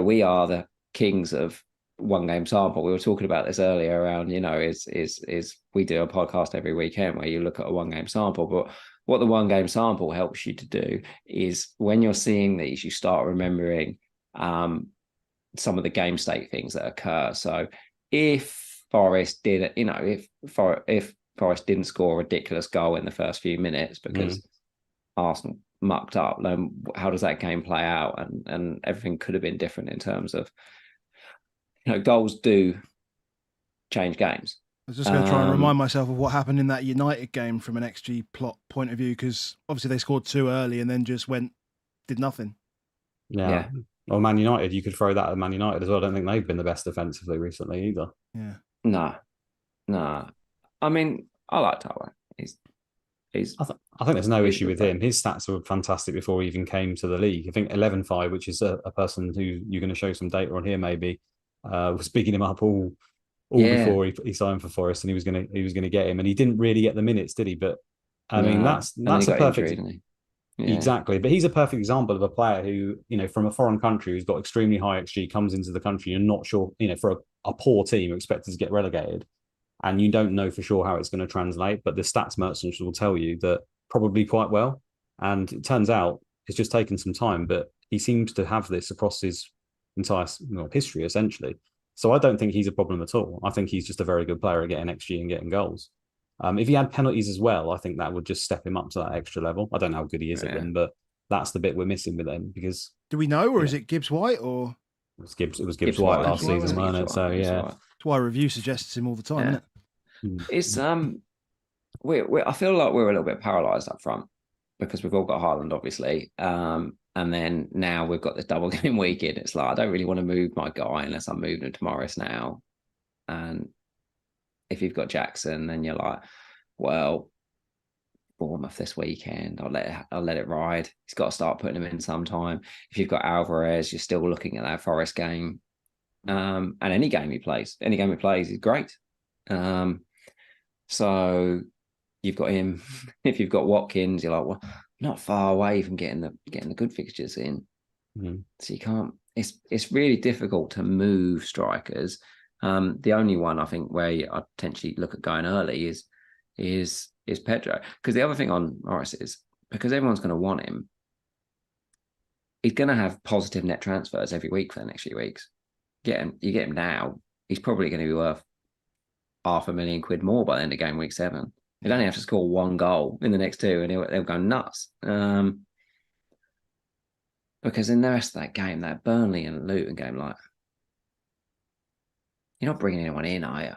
we are the kings of 1 game sample. We were talking about this earlier around, is we do a podcast every weekend where you look at a 1 game sample, but what the 1 game sample helps you to do is when you're seeing these, you start remembering some of the game state things that occur. So if Forest did, if Forest didn't score a ridiculous goal in the first few minutes because Arsenal mucked up, then how does that game play out? And everything could have been different in terms of, goals do change games. I was just going to try and remind myself of what happened in that United game from an XG plot point of view, because obviously they scored 2 early and then just did nothing. Yeah. Well, Man United, you could throw that at Man United as well. I don't think they've been the best defensively recently either. Yeah. No. I mean, I like Taiwo. I think there's no issue with him. His stats were fantastic before he even came to the league. I think Elevenify, which is a person who you're going to show some data on here, maybe, was picking him up all before he signed for Forest, and he was going to get him, and he didn't really get the minutes, did he? But I mean, that's And then he a got perfect. injured, didn't he? Yeah. Exactly. But he's a perfect example of a player who, from a foreign country who's got extremely high XG, comes into the country, you're not sure, for a poor team expected to get relegated. And you don't know for sure how it's going to translate. But the stats merchants will tell you that probably quite well. And it turns out it's just taken some time, but he seems to have this across his entire history, essentially. So I don't think he's a problem at all. I think he's just a very good player at getting XG and getting goals. If he had penalties as well, I think that would just step him up to that extra level. I don't know how good he is at them, but that's the bit we're missing with him because. Do we know, or is it Gibbs White, or it was Gibbs White last season, wasn't it? So yeah, that's why review suggests him all the time, isn't it? It's I feel like we're a little bit paralysed up front because we've all got Haaland, obviously, and then now we've got this double game weekend. It's like I don't really want to move my guy unless I'm moving him to Morris now, and if you've got Jackson, then you're like, well, Bournemouth this weekend, I'll let it ride. He's got to start putting him in sometime. If you've got Alvarez, you're still looking at that Forest game. And any game he plays is great. So you've got him. If you've got Watkins, you're like, well, not far away from getting the good fixtures in. Mm-hmm. So you can't. It's really difficult to move strikers. The only one I think where I potentially look at going early is Pedro, because the other thing on Morris is because everyone's going to want him, he's going to have positive net transfers every week for the next few weeks. You get him now, he's probably going to be worth £500,000 more by the end of game week 7. He'd only have to score 1 goal in the next 2, and they'll go nuts. Because in the rest of that game, that Burnley and Luton game, like. You're not bringing anyone in, are you?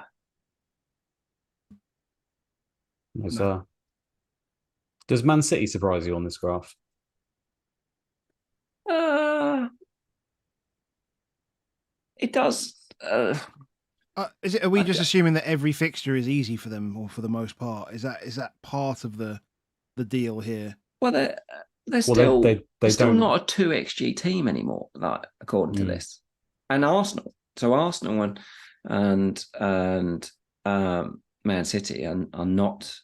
No. Does Man City surprise you on this graph? It does. Are we just assuming that every fixture is easy for them, or for the most part? Is that part of the deal here? Well, they're still not a 2 XG team anymore, like according to this. And Arsenal. So Arsenal and Man City are not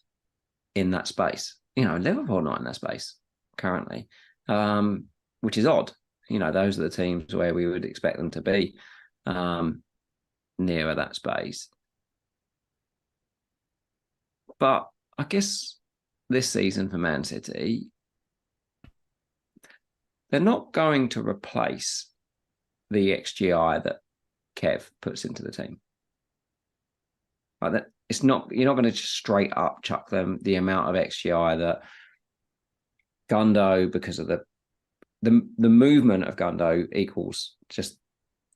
in that space. Liverpool are not in that space currently, which is odd. Those are the teams where we would expect them to be nearer that space. But I guess this season for Man City, they're not going to replace the XGI that Kev puts into the team. Like that, you're not going to just straight up chuck them the amount of XGI that Gundo, because of the movement of Gundo equals just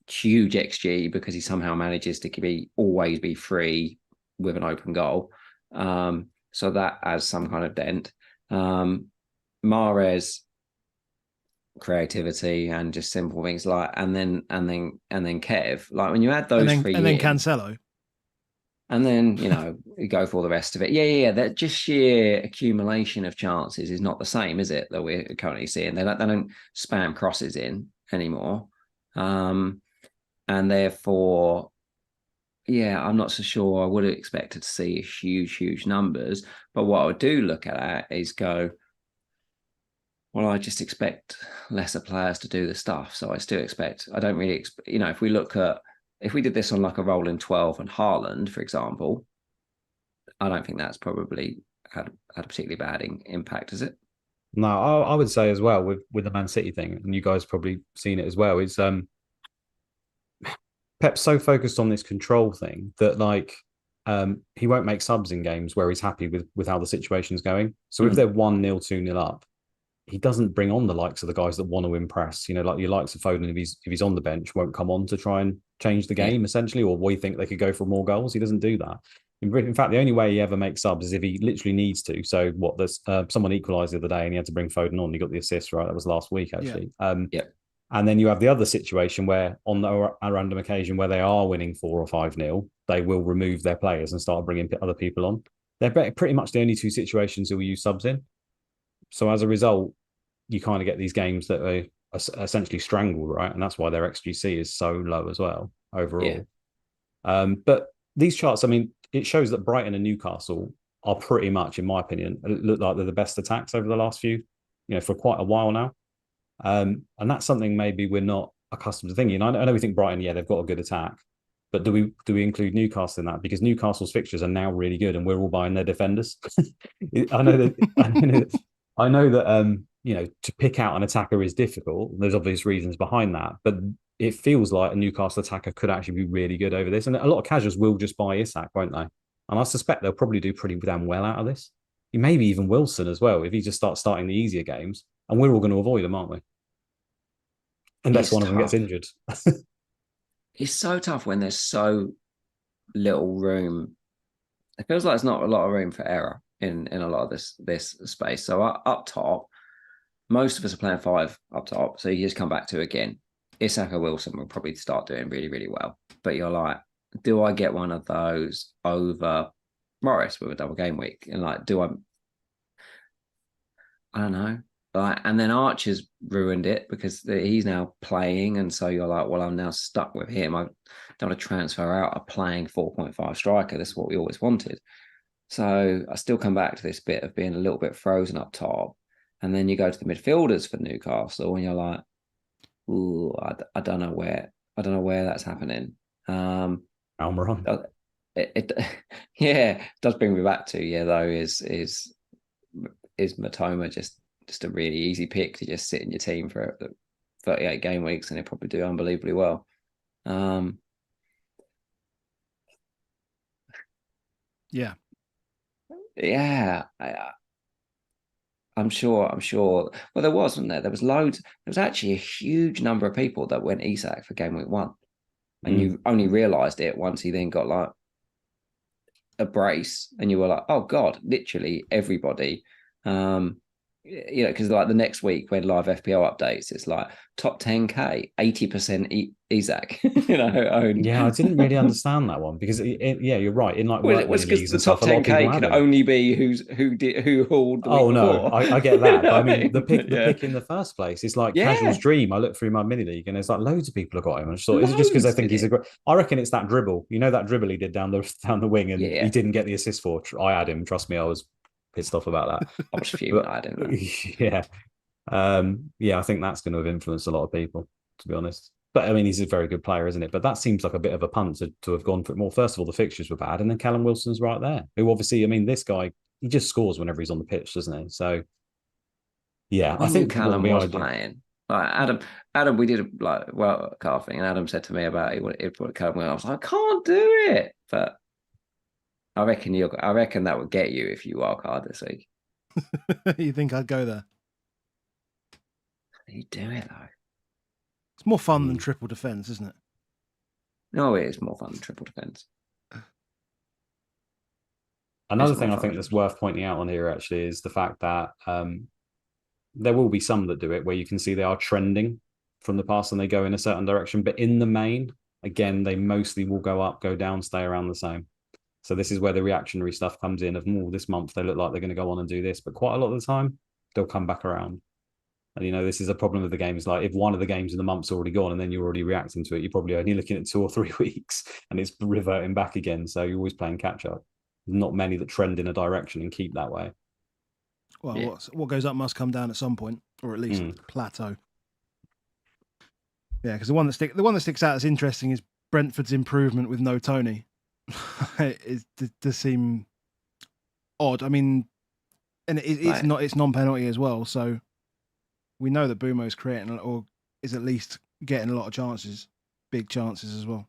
huge XG because he somehow manages to always be free with an open goal. So that adds some kind of dent. Mahrez, creativity and just simple things like, and then Kev, like when you add those three, and then Cancelo, and then you go for all the rest of it. Yeah. That just sheer accumulation of chances is not the same, is it? That we're currently seeing. They don't spam crosses in anymore, and therefore, I'm not so sure. I would have expected to see huge numbers, but what I do look at is go, well, I just expect lesser players to do the stuff. So I still expect, I don't really expect, if we did this on like a rolling 12 and Haaland, for example, I don't think that's probably had a particularly bad impact, is it? No, I would say as well with the Man City thing, and you guys probably seen it as well, is Pep's so focused on this control thing that he won't make subs in games where he's happy with how the situation's going. So if they're 1-0, 2-0 up, he doesn't bring on the likes of the guys that want to impress. Like your likes of Foden, if he's on the bench, won't come on to try and change the game, essentially, or we think they could go for more goals. He doesn't do that. In fact, the only way he ever makes subs is if he literally needs to. So there's someone equalised the other day and he had to bring Foden on. He got the assist, right? That was last week, actually. And then you have the other situation where on a random occasion where they are winning 4 or 5-0, they will remove their players and start bringing other people on. They're pretty much the only 2 situations who will use subs in. So as a result, you kind of get these games that are essentially strangled, right? And that's why their XGC is so low as well overall. But these charts, I mean, it shows that Brighton and Newcastle are pretty much, in my opinion, look like they're the best attacks over the last few, for quite a while now. And that's something maybe we're not accustomed to thinking. I know we think Brighton, they've got a good attack, but do we include Newcastle in that? Because Newcastle's fixtures are now really good, and we're all buying their defenders. I know that. I know that to pick out an attacker is difficult. There's obvious reasons behind that, but it feels like a Newcastle attacker could actually be really good over this. And a lot of casuals will just buy Isak, won't they? And I suspect they'll probably do pretty damn well out of this. Maybe even Wilson as well, if he just starts starting the easier games. And we're all going to avoid them, aren't we? Unless one of them gets injured. It's so tough when there's so little room. It feels like there's not a lot of room for error in a lot of this space. So up top, most of us are playing 5 up top. So you just come back to, again, Isak or Wilson will probably start doing really, really well. But you're like, do I get one of those over Morris with a double game week? And like, I don't know. Like, and then Archer's ruined it because he's now playing, and so you're like, well, I'm now stuck with him. I don't want to transfer out a playing 4.5 striker. This is what we always wanted. So I still come back to this bit of being a little bit frozen up top, and then you go to the midfielders for Newcastle, and you're like, ooh, I don't know where that's happening. Almiron. It does bring me back to though is Matoma just a really easy pick to just sit in your team for 38 game weeks, and he'll probably do unbelievably well. I'm sure. Well, there wasn't there. There was loads. There was actually a huge number of people that went Isak for game week 1, and you only realised it once he then got like a brace, and you were like, oh god, literally everybody. Because like the next week when live FPL updates, it's like top 10k, 80% Isak. I didn't really understand that one because you're right. In like it was because the top 10k can only be who hauled. I get that. But I mean, the pick in the first place is like casual's dream. I look through my mini league and there's like loads of people have got him. I just thought, is it just because they think he's a great? I reckon it's that dribble. That dribble he did down the wing, and he didn't get the assist for. I had him. Trust me, I was pissed off about that. I was fuming. I didn't know. I think that's going to have influenced a lot of people, to be honest. But I mean, he's a very good player, isn't it? But that seems like a bit of a punt to have gone for it more. First of all, the fixtures were bad, and then Callum Wilson's right there, who obviously, I mean, this guy, he just scores whenever he's on the pitch, doesn't he? So, I think Callum was playing. Like Adam, we did a car thing, and Adam said to me about it put Callum. I was like, I can't do it, but I reckon that would get you if you wildcard this week. You think I'd go there? You do it though. It's more fun than triple defense, isn't it? No, it is more fun than triple defense. Another thing I think that's worth pointing out on here actually is the fact that there will be some that do it where you can see they are trending from the past and they go in a certain direction, but in the main, again, they mostly will go up, go down, stay around the same. So this is where the reactionary stuff comes in of, this month they look like they're going to go on and do this, but quite a lot of the time they'll come back around. And, this is a problem with the game. Is like if one of the games in the month's already gone and then you're already reacting to it, you're probably only looking at 2 or 3 weeks and it's reverting back again. So you're always playing catch up. There's not many that trend in a direction and keep that way. Well, what goes up must come down at some point, or at least plateau. Yeah, because the one that sticks out as interesting is Brentford's improvement with no Tony. It does seem odd. I mean, and it's non-penalty as well, so we know that Bumo's creating or is at least getting a lot of chances, big chances as well.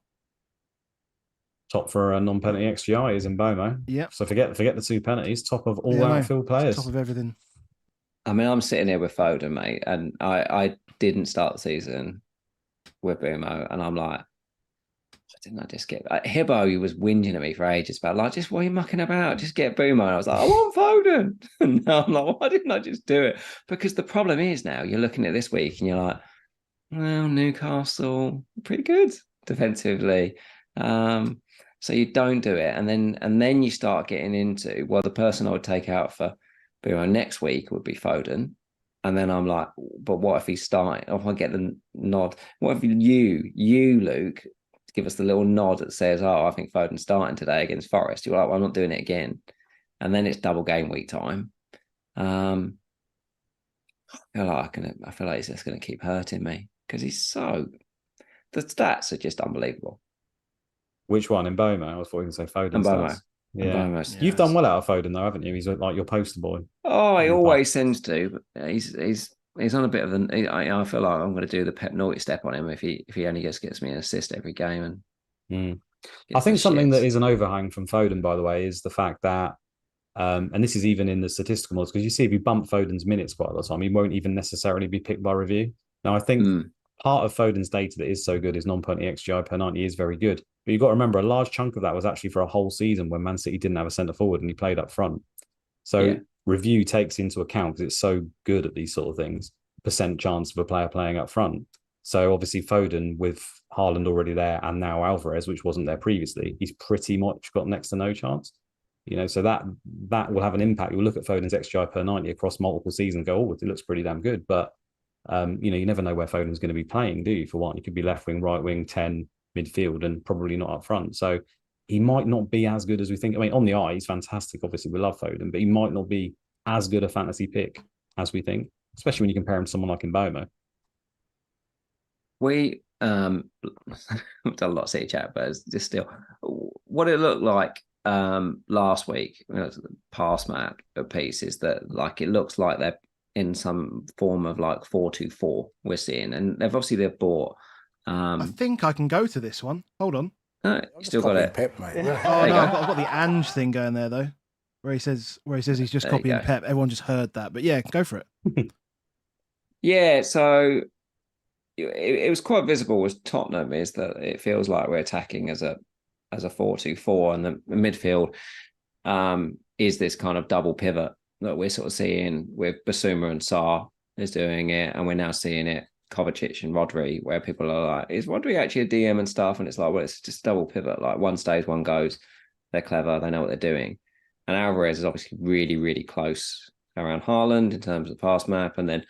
Top for a non-penalty XGI is in Bomo. Yeah. So forget the 2 penalties. Top of all outfield players. Top of everything. I mean, I'm sitting here with Foden, mate, and I didn't start the season with Bumo, and I'm like, didn't I just get Hibbo? He was whinging at me for ages about just what are you mucking about? Just get Bumo. And I was like, I want Foden. And now I'm like, why didn't I just do it? Because the problem is now you're looking at this week and you're like, well, Newcastle pretty good defensively. So you don't do it, and then you start getting into the person I would take out for Bumo next week would be Foden. And then I'm like, but what if he's starting? Or if I get the nod, what if you Luke, give us the little nod that says, I think Foden's starting today against Forest. You're like, well, I'm not doing it again. and then it's double game week time. I feel like it's just going to keep hurting me because the stats are just unbelievable. Which one? In Mbeumo? I was going to say Foden. Mbeumo. Yeah. You've done well out of Foden though, haven't you? He's like your poster boy. Oh, he always seems to. He's on a bit of I feel like I'm going to do the Pep naughty step on him if he only gets me an assist every game. And I think something that is an overhang from Foden, by the way, is the fact that, and this is even in the statistical models, because you see if you bump Foden's minutes quite a lot of time, he won't even necessarily be picked by review. Now, I think part of Foden's data that is so good is non-penalty XGI per 90 is very good. But you've got to remember, a large chunk of that was actually for a whole season when Man City didn't have a centre forward and he played up front. So review takes into account, because it's so good at these sort of things, percent chance of a player playing up front. So obviously Foden, with Haaland already there and now Alvarez, which wasn't there previously, he's pretty much got next to no chance. So that will have an impact. You'll look at Foden's XGI per 90 across multiple seasons and go, oh, it looks pretty damn good. But, you never know where Foden's going to be playing, do you? For one, he could be left wing, right wing, 10, midfield, and probably not up front. So he might not be as good as we think. I mean, on the eye, he's fantastic. Obviously, we love Foden, but he might not be as good a fantasy pick as we think, especially when you compare him to someone like Mbeumo. We've done a lot of City chat, but it's just still what it looked like last week. The pass map piece is that it looks like they're in some form of 4-2-4 we're seeing, and they've bought. I think I can go to this one. Hold on. No, you still got it. Pep, mate. Yeah. Oh no, I've got the Ange thing going there though, where he says he's just copying Pep. Everyone just heard that, but yeah, go for it. Yeah, so it was quite visible with Tottenham is that it feels like we're attacking as a 4-2-4, and the midfield is this kind of double pivot that we're sort of seeing with Basuma and Sarr is doing it, and we're now seeing it Kovacic and Rodri, where people are like, is Rodri actually a DM and stuff? And it's like, well, it's just double pivot. One stays, one goes. They're clever. They know what they're doing. And Alvarez is obviously really, really close around Haaland in terms of the pass map. And then,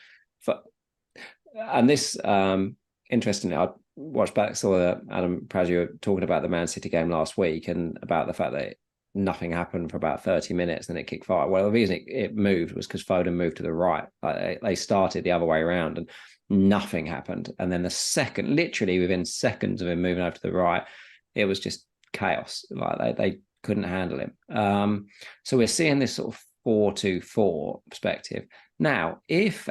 interestingly, I watched back, saw Adam Prazio talking about the Man City game last week and about the fact that nothing happened for about 30 minutes, then it kicked fire. Well, the reason it moved was because Foden moved to the right. They started the other way around and nothing happened. And then literally within seconds of him moving over to the right, it was just chaos. They couldn't handle him. So we're seeing this sort of 4-2-4 perspective. Now, if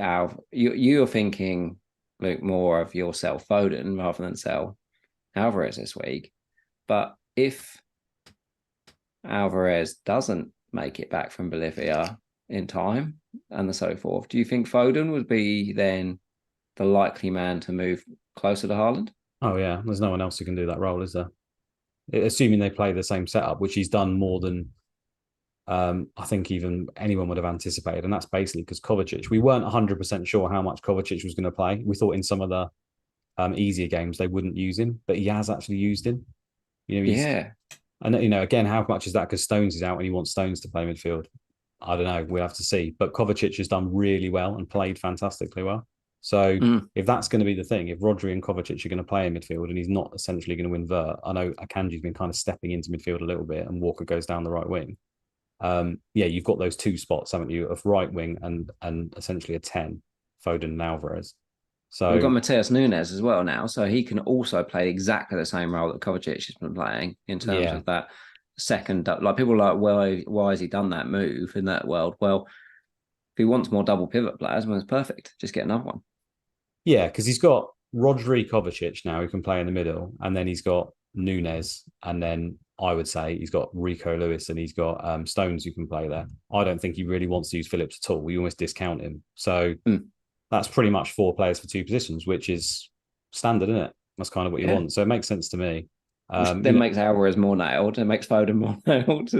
you're thinking, Luke, more of yourself Foden rather than sell Alvarez this week, but if Alvarez doesn't make it back from Bolivia in time and so forth, do you think Foden would be then the likely man to move closer to Haaland? Oh yeah, there's no one else who can do that role, is there? Assuming they play the same setup, which he's done more than I think even anyone would have anticipated, and that's basically because Kovacic. We weren't 100% sure how much Kovacic was going to play. We thought in some of the easier games they wouldn't use him, but he has actually used him. And again, how much is that because Stones is out and he wants Stones to play midfield? I don't know. We'll have to see. But Kovacic has done really well and played fantastically well. So if that's going to be the thing, if Rodri and Kovacic are going to play in midfield and he's not essentially going to invert, I know Akanji's been kind of stepping into midfield a little bit and Walker goes down the right wing. You've got those two spots, haven't you, of right wing and essentially a 10, Foden and Alvarez. So we've got Mateus Nunes as well now, so he can also play exactly the same role that Kovacic has been playing in terms of that second. People are like, why has he done that move in that world? Well, if he wants more double pivot players, well, it's perfect. Just get another one. Yeah, because he's got Rodri, Kovacic now who can play in the middle, and then he's got Nunes, and then I would say he's got Rico Lewis and he's got Stones who can play there. I don't think he really wants to use Phillips at all. We almost discount him. So that's pretty much 4 players for 2 positions, which is standard, isn't it? That's kind of what you want. So it makes sense to me. Then makes Alvarez more nailed. It makes Foden more nailed.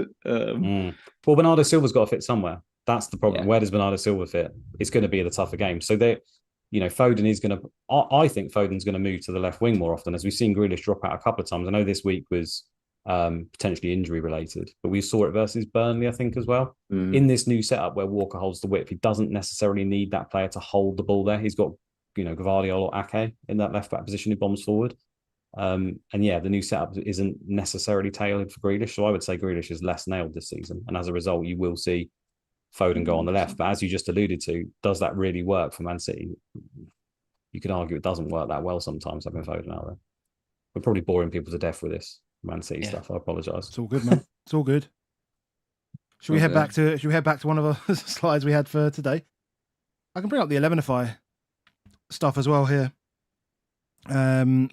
Well, Bernardo Silva's got to fit somewhere. That's the problem. Where does Bernardo Silva fit? It's going to be the tougher game. So Foden is going to. I think Foden's going to move to the left wing more often, as we've seen Grealish drop out a couple of times. I know this week was potentially injury related, but we saw it versus Burnley, I think, as well. In this new setup where Walker holds the width, he doesn't necessarily need that player to hold the ball there. He's got, Gvardiol or Ake in that left back position who bombs forward. And yeah, the new setup isn't necessarily tailored for Grealish. So I would say Grealish is less nailed this season. And as a result, you will see Foden go on the left. But as you just alluded to, does that really work for Man City? You could argue it doesn't work that well sometimes having Foden out there. We're probably boring people to death with this Man City stuff. I apologise. It's all good, man. It's all good. Should we head back to one of our slides we had for today? I can bring up the Elevenify stuff as well here,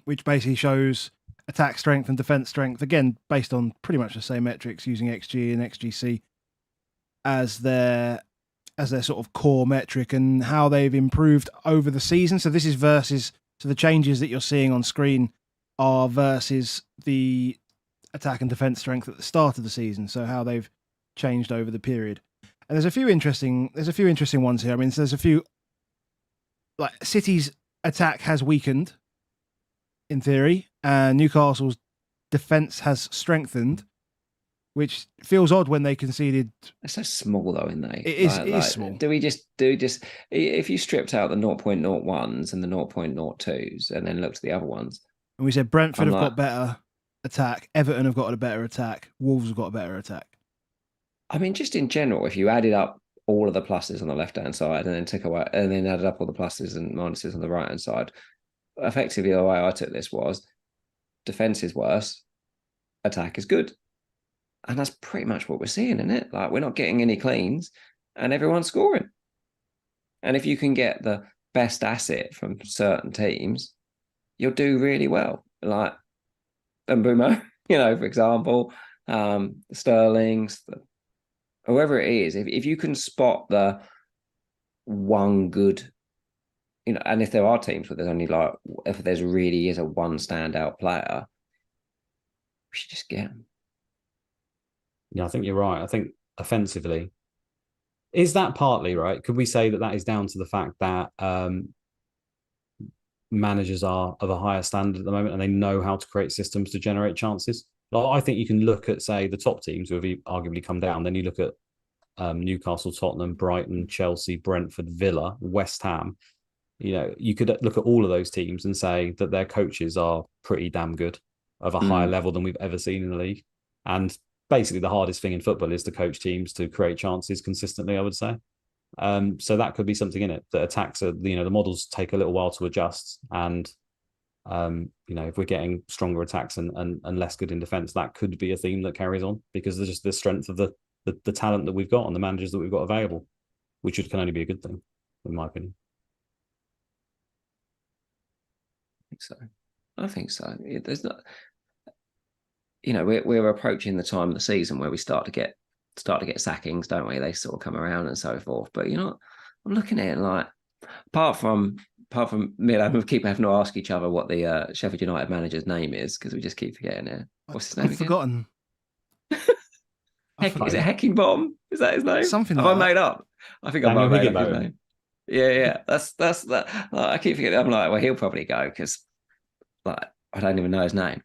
which basically shows attack strength and defense strength, again based on pretty much the same metrics, using XG and XGC as their sort of core metric, and how they've improved over the season. So this is versus, so the changes that you're seeing on screen are versus the attack and defense strength at the start of the season. So how they've changed over the period. And there's a few interesting ones here. I mean, so there's a few, like City's attack has weakened in theory, and Newcastle's defense has strengthened, which feels odd when they conceded. They're so small though, aren't they? It is small. Do we just if you stripped out the 0.01s and the 0.02s and then looked at the other ones? And we said Brentford have got better attack, Everton have got a better attack, Wolves have got a better attack. I mean, just in general, if you added up all of the pluses on the left-hand side and then took away, and then added up all the pluses and minuses on the right-hand side, effectively the way I took this was defense is worse, attack is good. And that's pretty much what we're seeing, isn't it? Like, we're not getting any cleans and everyone's scoring. And if you can get the best asset from certain teams, you'll do really well. Like Mbumo, for example, the Sterlings, whoever it is, if you can spot the one good, and if there are teams where there's only if there's really is a one standout player, we should just get them. Yeah, I think you're right. I think offensively, is that partly right? Could we say that is down to the fact that managers are of a higher standard at the moment and they know how to create systems to generate chances? Like, I think you can look at, say, the top teams who have arguably come down. Then you look at Newcastle, Tottenham, Brighton, Chelsea, Brentford, Villa, West Ham. You could look at all of those teams and say that their coaches are pretty damn good, of a higher level than we've ever seen in the league. And basically the hardest thing in football is to coach teams to create chances consistently, I would say. So that could be something in it, that attacks are, the models take a little while to adjust. And, if we're getting stronger attacks and less good in defence, that could be a theme that carries on, because there's just the strength of the talent that we've got and the managers that we've got available, which can only be a good thing, in my opinion. I think so. There's not, we're approaching the time of the season where we start to get sackings, don't we? They sort of come around and so forth. But I'm looking at it like, apart from me and we keep having to ask each other what the Sheffield United manager's name is, because we just keep forgetting it. What's his name again? Forgotten. Is it Heckingbottom? Is that his name? Something like that. I made up? I think I might have made up his name. Yeah. That's that. I keep forgetting. I'm like, well, he'll probably go because, I don't even know his name,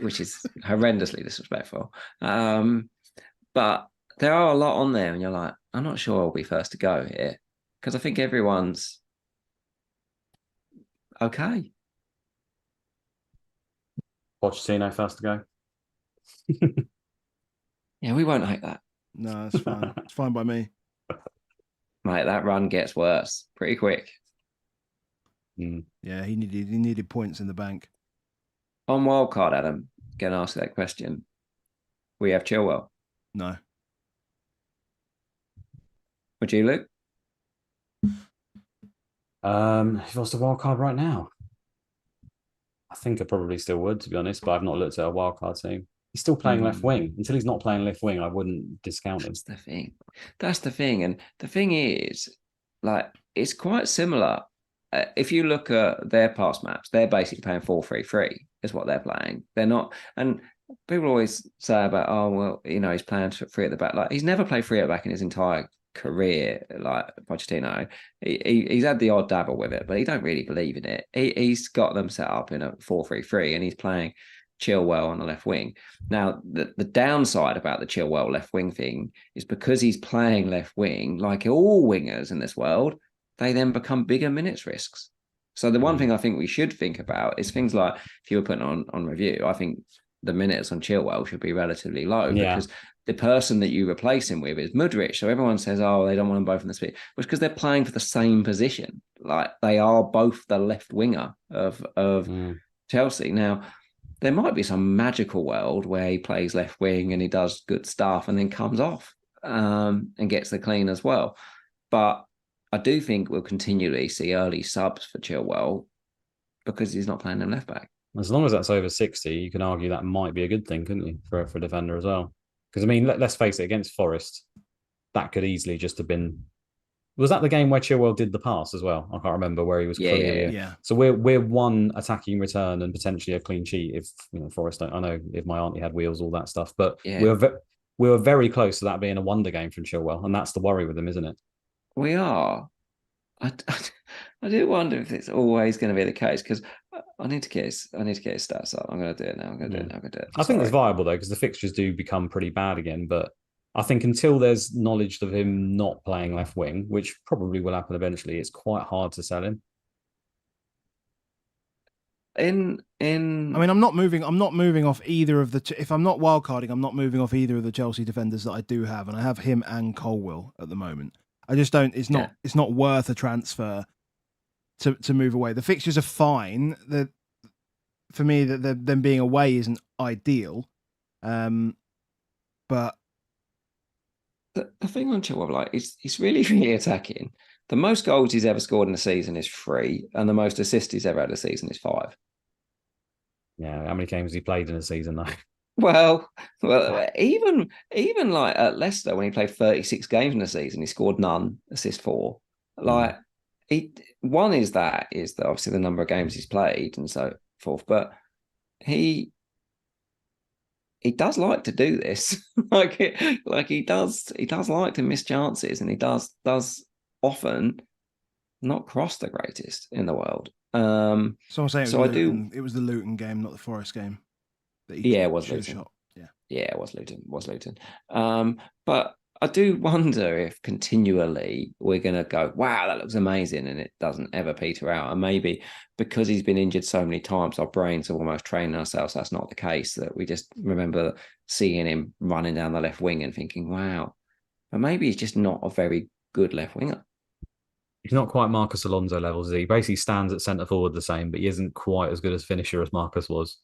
which is horrendously disrespectful. But there are a lot on there, and you're like, I'm not sure I'll be first to go here, because I think everyone's okay. Pochettino first to go. Yeah, we won't hate that. No, it's fine. It's fine by me. Mate, that run gets worse pretty quick. Yeah, he needed points in the bank. On Wildcard, Adam, going to ask that question. We have Chilwell. No. Would you, Luke? If I was the wildcard right now, I think I probably still would, to be honest, but I've not looked at a wildcard team. He's still playing left wing. Until he's not playing left wing, I wouldn't discount him. That's the thing. And the thing is, it's quite ssimilar. If you look at their past maps, they're basically playing 4-3-3 is what they're playing. They're not, and people always say about, he's playing 3 at the back. He's never played 3 at the back in his entire career, like Pochettino. He's had the odd dabble with it, but he don't really believe in it. He's got them set up in a 4-3-3 and he's playing Chilwell on the left wing. Now, the downside about the Chilwell left wing thing is because he's playing left wing, like all wingers in this world, they then become bigger minutes risks. So the one thing I think we should think about is things like, if you were putting on review, I think the minutes on Chilwell should be relatively low because the person that you replace him with is Mudryk. So everyone says, oh, they don't want them both in the speed. Well, it's because they're playing for the same position. Like they are both the left winger of Chelsea. Now, there might be some magical world where he plays left wing and he does good stuff and then comes off and gets the clean as well. But I do think we'll continually see early subs for Chilwell because he's not playing in left back. As long as that's over 60, you can argue that might be a good thing, couldn't you, for a defender as well? Because, I mean, let's face it, against Forest, that could easily just have been... Was that the game where Chilwell did the pass as well? I can't remember, where he was clearly... Yeah. So we're one attacking return and potentially a clean sheet if, Forest don't... I know if my auntie had wheels, all that stuff, but we were very close to that being a wonder game from Chilwell, and that's the worry with him, isn't it? We are. I do wonder if it's always going to be the case because I need to get his stats up. I'm going to do it now. I'm going to do it. I think it's viable though because the fixtures do become pretty bad again. But I think until there's knowledge of him not playing left wing, which probably will happen eventually, it's quite hard to sell him. I mean, I'm not moving off either of the. If I'm not wildcarding, I'm not moving off either of the Chelsea defenders that I do have, and I have him and Colwill at the moment. I just don't. It's not worth a transfer to move away. The fixtures are fine. For me, them being away isn't ideal. But the thing on Chilwell, like, he's really, really attacking. The most goals he's ever scored in a season is 3, and the most assists he's ever had a season is 5. Yeah, how many games has he played in a season though? Well, even like at Leicester when he played 36 games in a season, he scored none, assist 4. Like one is obviously the number of games he's played and so forth, but he does like to do this. like he does like to miss chances, and he does often not cross the greatest in the world. Someone saying it was the Luton game, not the Forest game. It was Luton. Shot. It was Luton. But I do wonder if continually we're going to go, wow, that looks amazing, and it doesn't ever peter out. And maybe because he's been injured so many times, our brains have almost trained ourselves that's not the case, that we just remember seeing him running down the left wing and thinking, wow. But maybe he's just not a very good left winger. He's not quite Marcus Alonso levels. He basically stands at centre forward the same, but he isn't quite as good as finisher as Marcus was.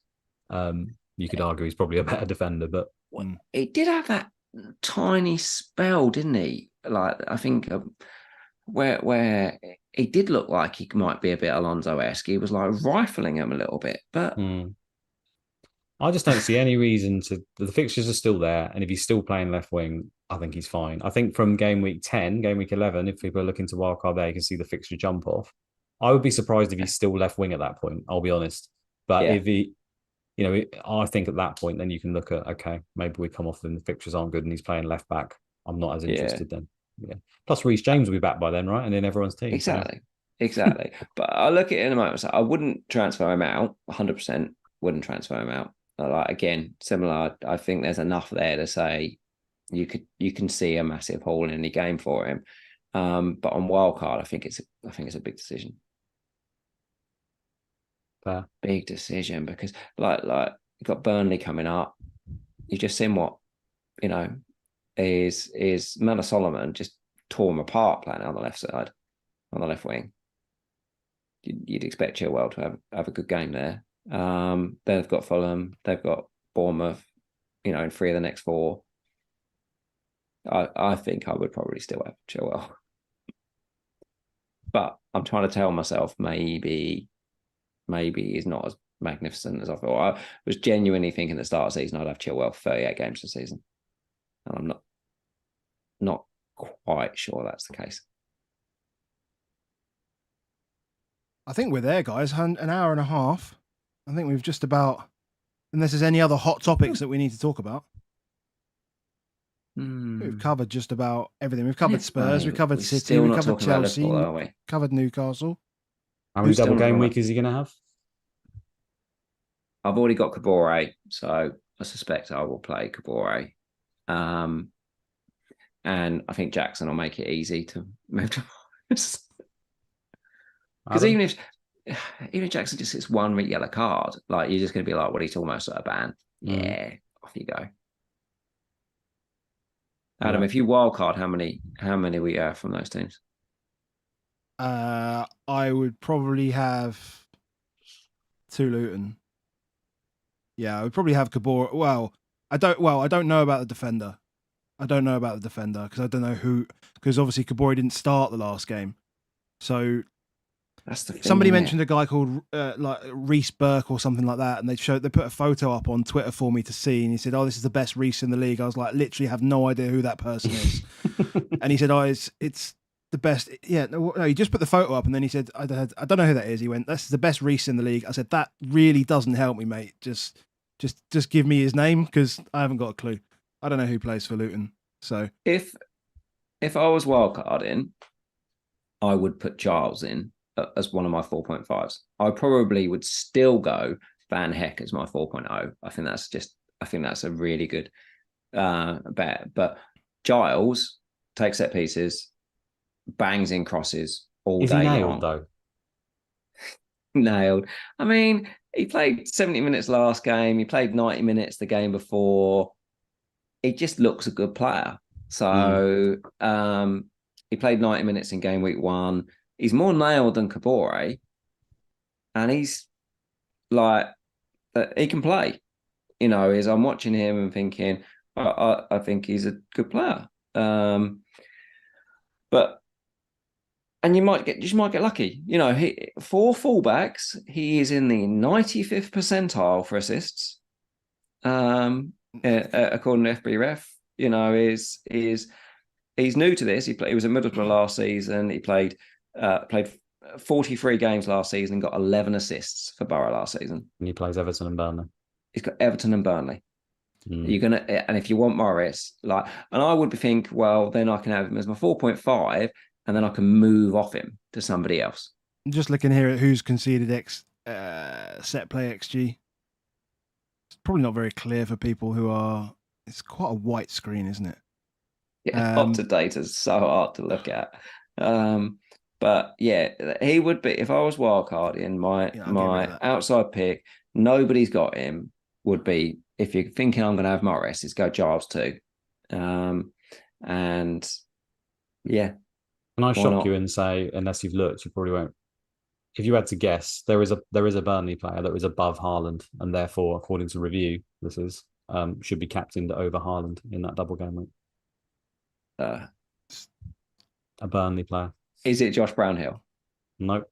You could argue he's probably a better defender, but he did have that tiny spell, didn't he? Like I think where he did look like he might be a bit Alonso-esque. He was like rifling him a little bit, but I just don't see any reason to. The fixtures are still there, and if he's still playing left wing, I think he's fine. I think from game week 10, game week 11, if people are looking to wildcard there, you can see the fixture jump off. I would be surprised if he's still left wing at that point. I'll be honest, but if he. I think at that point, then you can look at, okay, maybe we come off and the fixtures aren't good and he's playing left back. I'm not as interested then. Yeah. Plus, Reece James will be back by then, right? And in everyone's team. Exactly. But I look at it in a moment. So I wouldn't transfer him out. 100% wouldn't transfer him out. Like, again, similar. I think there's enough there to say you can see a massive hole in any game for him. But on wildcard, I think it's a big decision. Fair. Big decision because like you've got Burnley coming up. You've just seen what is Mela Solomon just tore him apart playing on the left side, on the left wing. You'd expect Chilwell to have a good game there. Then they've got Fulham, they've got Bournemouth, in 3 of the next 4. I think I would probably still have Chilwell, but I'm trying to tell myself maybe he's not as magnificent as I thought. I was genuinely thinking at the start of the season I'd have Chilwell 38 games this season. And I'm not quite sure that's the case. I think we're there, guys. An hour and a half. I think we've just about, unless there's any other hot topics that we need to talk about. We've covered just about everything. We've covered Spurs, we've covered City, we've covered Chelsea, we've covered Newcastle. How many double game week is he going to have? I've already got Kabore, so I suspect I will play Kabore. And I think Jackson will make it easy to move to Forest. Because even even Jackson just gets one yellow card, like you're just going to be like, "What? He's almost at a ban." Yeah, off you go. Adam, if you wildcard, how many we have from those teams? I would probably have 2 Luton. Yeah, I would probably have Kabor. Well, I don't know about the defender. Because I don't know who. Because obviously Kabori didn't start the last game, so That's the thing, somebody isn't it? mentioned a guy called like Reece Burke or something like that, and they put a photo up on Twitter for me to see, and he said, "Oh, this is the best Reece in the league." I was like, literally have no idea who that person is, and he said, "Oh, it's the best." Yeah, no, he just put the photo up, and then he said, "I don't know who that is." He went, "That's the best Reece in the league." I said, "That really doesn't help me, mate. Just give me his name because I haven't got a clue. I don't know who plays for Luton." So If I was wildcarding, I would put Giles in as one of my 4.5s. I probably would still go Van Heck as my 4.0. I think that's a really good bet. But Giles takes set pieces, bangs in crosses all Is day he nailed long. though? Nailed. I mean, he played 70 minutes last game. He played 90 minutes the game before. He just looks a good player. So he played 90 minutes in game week 1. He's more nailed than Kabore, and he's like, he can play. You know, as I'm watching him and thinking, I think he's a good player. But and you might get lucky. You know, for fullbacks, he is in the 95th percentile for assists. According to FB Ref, you know, he's new to this. He was at Middlesbrough last season. He played 43 games last season and got 11 assists for Borough last season. And he plays Everton and Burnley. He's got Everton and Burnley. And if you want Morris, and I would think, well, then I can have him as my 4.5, and then I can move off him to somebody else. I'm just looking here at who's conceded set play XG. It's probably not very clear for people who are. It's quite a white screen, isn't it? Yeah, up to date is so hard to look at. But yeah, he would be, if I was wildcarding, my outside pick, nobody's got him, would be, if you're thinking I'm going to have Morris, is go Giles too. And yeah. Can I shock you and say, unless you've looked, you probably won't. If you had to guess, there is a Burnley player that was above Haaland, and therefore, according to review, this is should be captained over Haaland in that double game week. A Burnley player. Is it Josh Brownhill? No.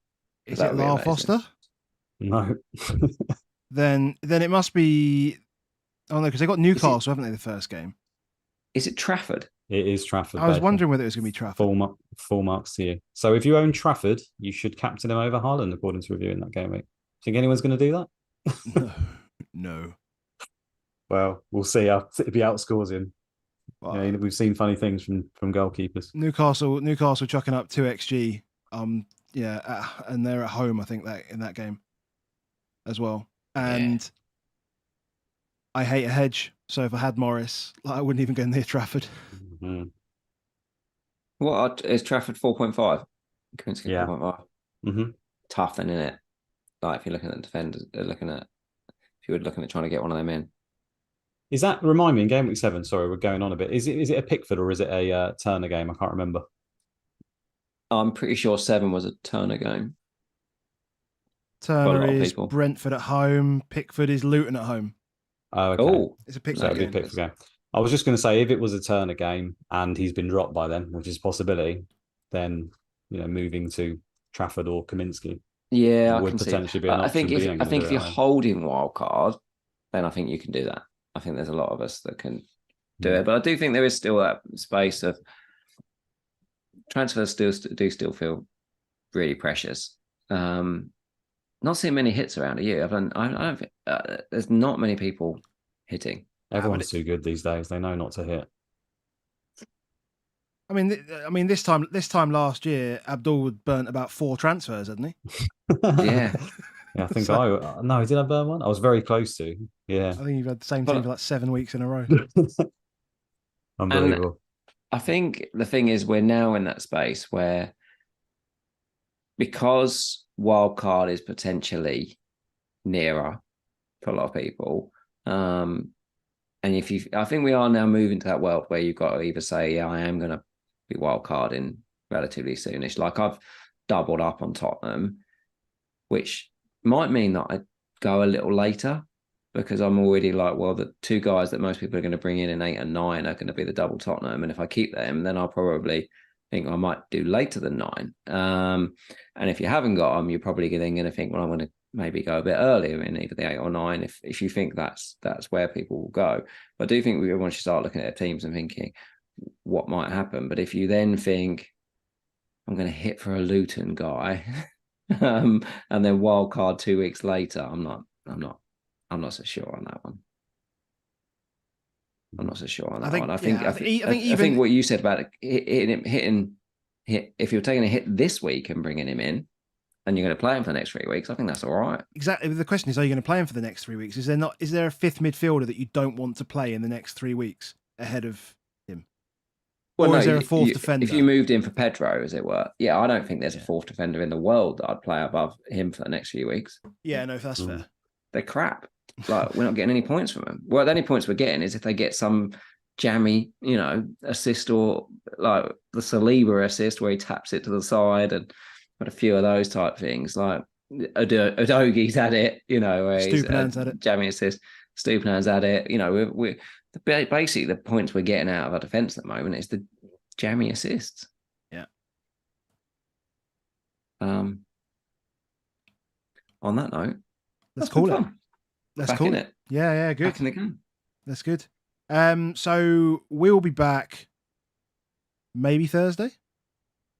Is it Lar Foster? No. Then it must be. Oh no, because they got Newcastle, haven't they? The first game. Is it Trafford? It is Trafford. I was wondering whether it was going to be Trafford. Full marks to you. So if you own Trafford, you should captain him over Haaland, according to review in that game week. Think anyone's going to do that? No. Well, we'll see if he outscores him. Wow. You know, we've seen funny things from goalkeepers. Newcastle chucking up 2 XG. And they're at home, I think, that in that game as well. And I hate a hedge, so if I had Morris, I wouldn't even go near Trafford. Mm-hmm. What is Trafford 4.5? Yeah. 4.5. Mm-hmm. Tough then, isn't it? Like if you're looking at defenders, if you were looking at trying to get one of them in. Is that, remind me, in game week 7, sorry, we're going on a bit. Is it a Pickford or is it a Turner game? I can't remember. I'm pretty sure 7 was a Turner game. Turner is Brentford at home. Pickford is Luton at home. Oh, okay. It's a Pickford game. Pickford game. I was just going to say, if it was a Turner game and he's been dropped by then, which is a possibility, then moving to Trafford or Kaminsky, would potentially be an option. I think if you're holding wildcard, then I think you can do that. I think there's a lot of us that can do it, but I do think there is still that space of transfers do still feel really precious. Not seeing many hits around here. I don't think there's not many people hitting. Everyone's too good these days. They know not to hit. I mean, this time last year, Abdul had burnt about 4 transfers, hadn't he? Yeah. Yeah, I think no, did I burn one? I was very close to. Yeah. I think you've had the same team for like 7 weeks in a row. Unbelievable. And I think the thing is, we're now in that space where, because wildcard is potentially nearer for a lot of people. And I think we are now moving to that world where you've got to either say, yeah, I am going to be wildcarding relatively soonish. Like I've doubled up on Tottenham, which might mean that I go a little later because I'm already like, well, the two guys that most people are going to bring in 8 and 9 are going to be the double Tottenham. And if I keep them, then I'll probably think I might do later than 9. And if you haven't got them, you're probably then going to think, well, I'm going to maybe go a bit earlier in either the 8 or 9 if you think that's where people will go. But I do think everyone should start looking at their teams and thinking what might happen. But if you then think, I'm going to hit for a Luton guy and then wild card 2 weeks later, I'm not so sure on that one. I'm not so sure on that one. I think what you said about hitting, if you're taking a hit this week and bringing him in, and you're going to play him for the next 3 weeks, I think that's all right. Exactly. The question is, are you going to play him for the next 3 weeks? Is there a fifth midfielder that you don't want to play in the next 3 weeks ahead of him? Well, or is there a fourth defender? If you moved in for Pedro, as it were, yeah, I don't think there's a fourth defender in the world that I'd play above him for the next few weeks. Yeah, no, that's fair. They're crap. Like, we're not getting any points from them. Well, the only points we're getting is if they get some jammy, assist, or like the Saliba assist where he taps it to the side, and but a few of those type things. Like Udogi's had it, where he's had it. Jammy assist. Stupiñán's had it. We're basically the points we're getting out of our defence at the moment is the jammy assists. Yeah. On that note, let's call it. Let's back call in it. Yeah, good. Back in the game. That's good. So we'll be back maybe Thursday.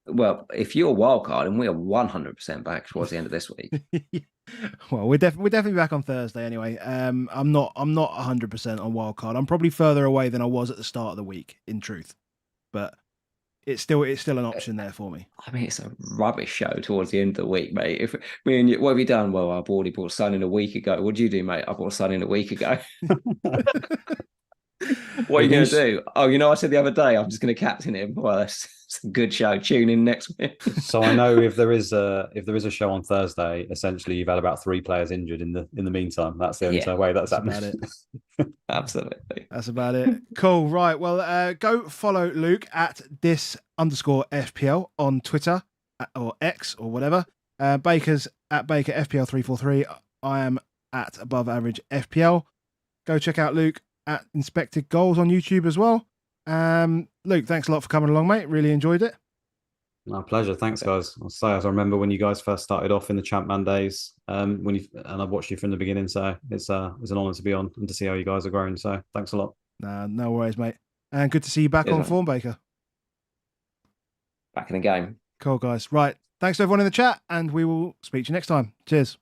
Well, if you're wildcard, and we are 100% back towards the end of this week. Well, we're definitely back on Thursday anyway. I'm not 100% on wildcard. I'm probably further away than I was at the start of the week, in truth, but it's still an option there for me. I mean, it's a rubbish show towards the end of the week, mate. If me and you, what have you done? Well, I've already bought Son in a week ago. What did you do, mate? I bought Son in a week ago. What are you going to do? Oh, I said the other day I'm just going to captain him. Well, it's a good show. Tune in next week. So I know if there is a show on Thursday, essentially you've had about 3 players injured in the meantime. That's the only way that's happening. About it. Absolutely. That's about it. Cool. Right. Well, go follow Luke at @this_FPL on Twitter or X or whatever. Baker's at Baker FPL 343. I am at AboveAverageFPL. Go check out Luke at Inspected Goals on YouTube as well. Luke, thanks a lot for coming along, mate. Really enjoyed it. My pleasure. Thanks, guys. I'll say, as I remember when you guys first started off in the Champman days, and I've watched you from the beginning, so it's an honour to be on and to see how you guys are growing. So thanks a lot. No worries, mate. And good to see you back on form, Baker. Back in the game. Cool, guys. Right. Thanks to everyone in the chat, and we will speak to you next time. Cheers.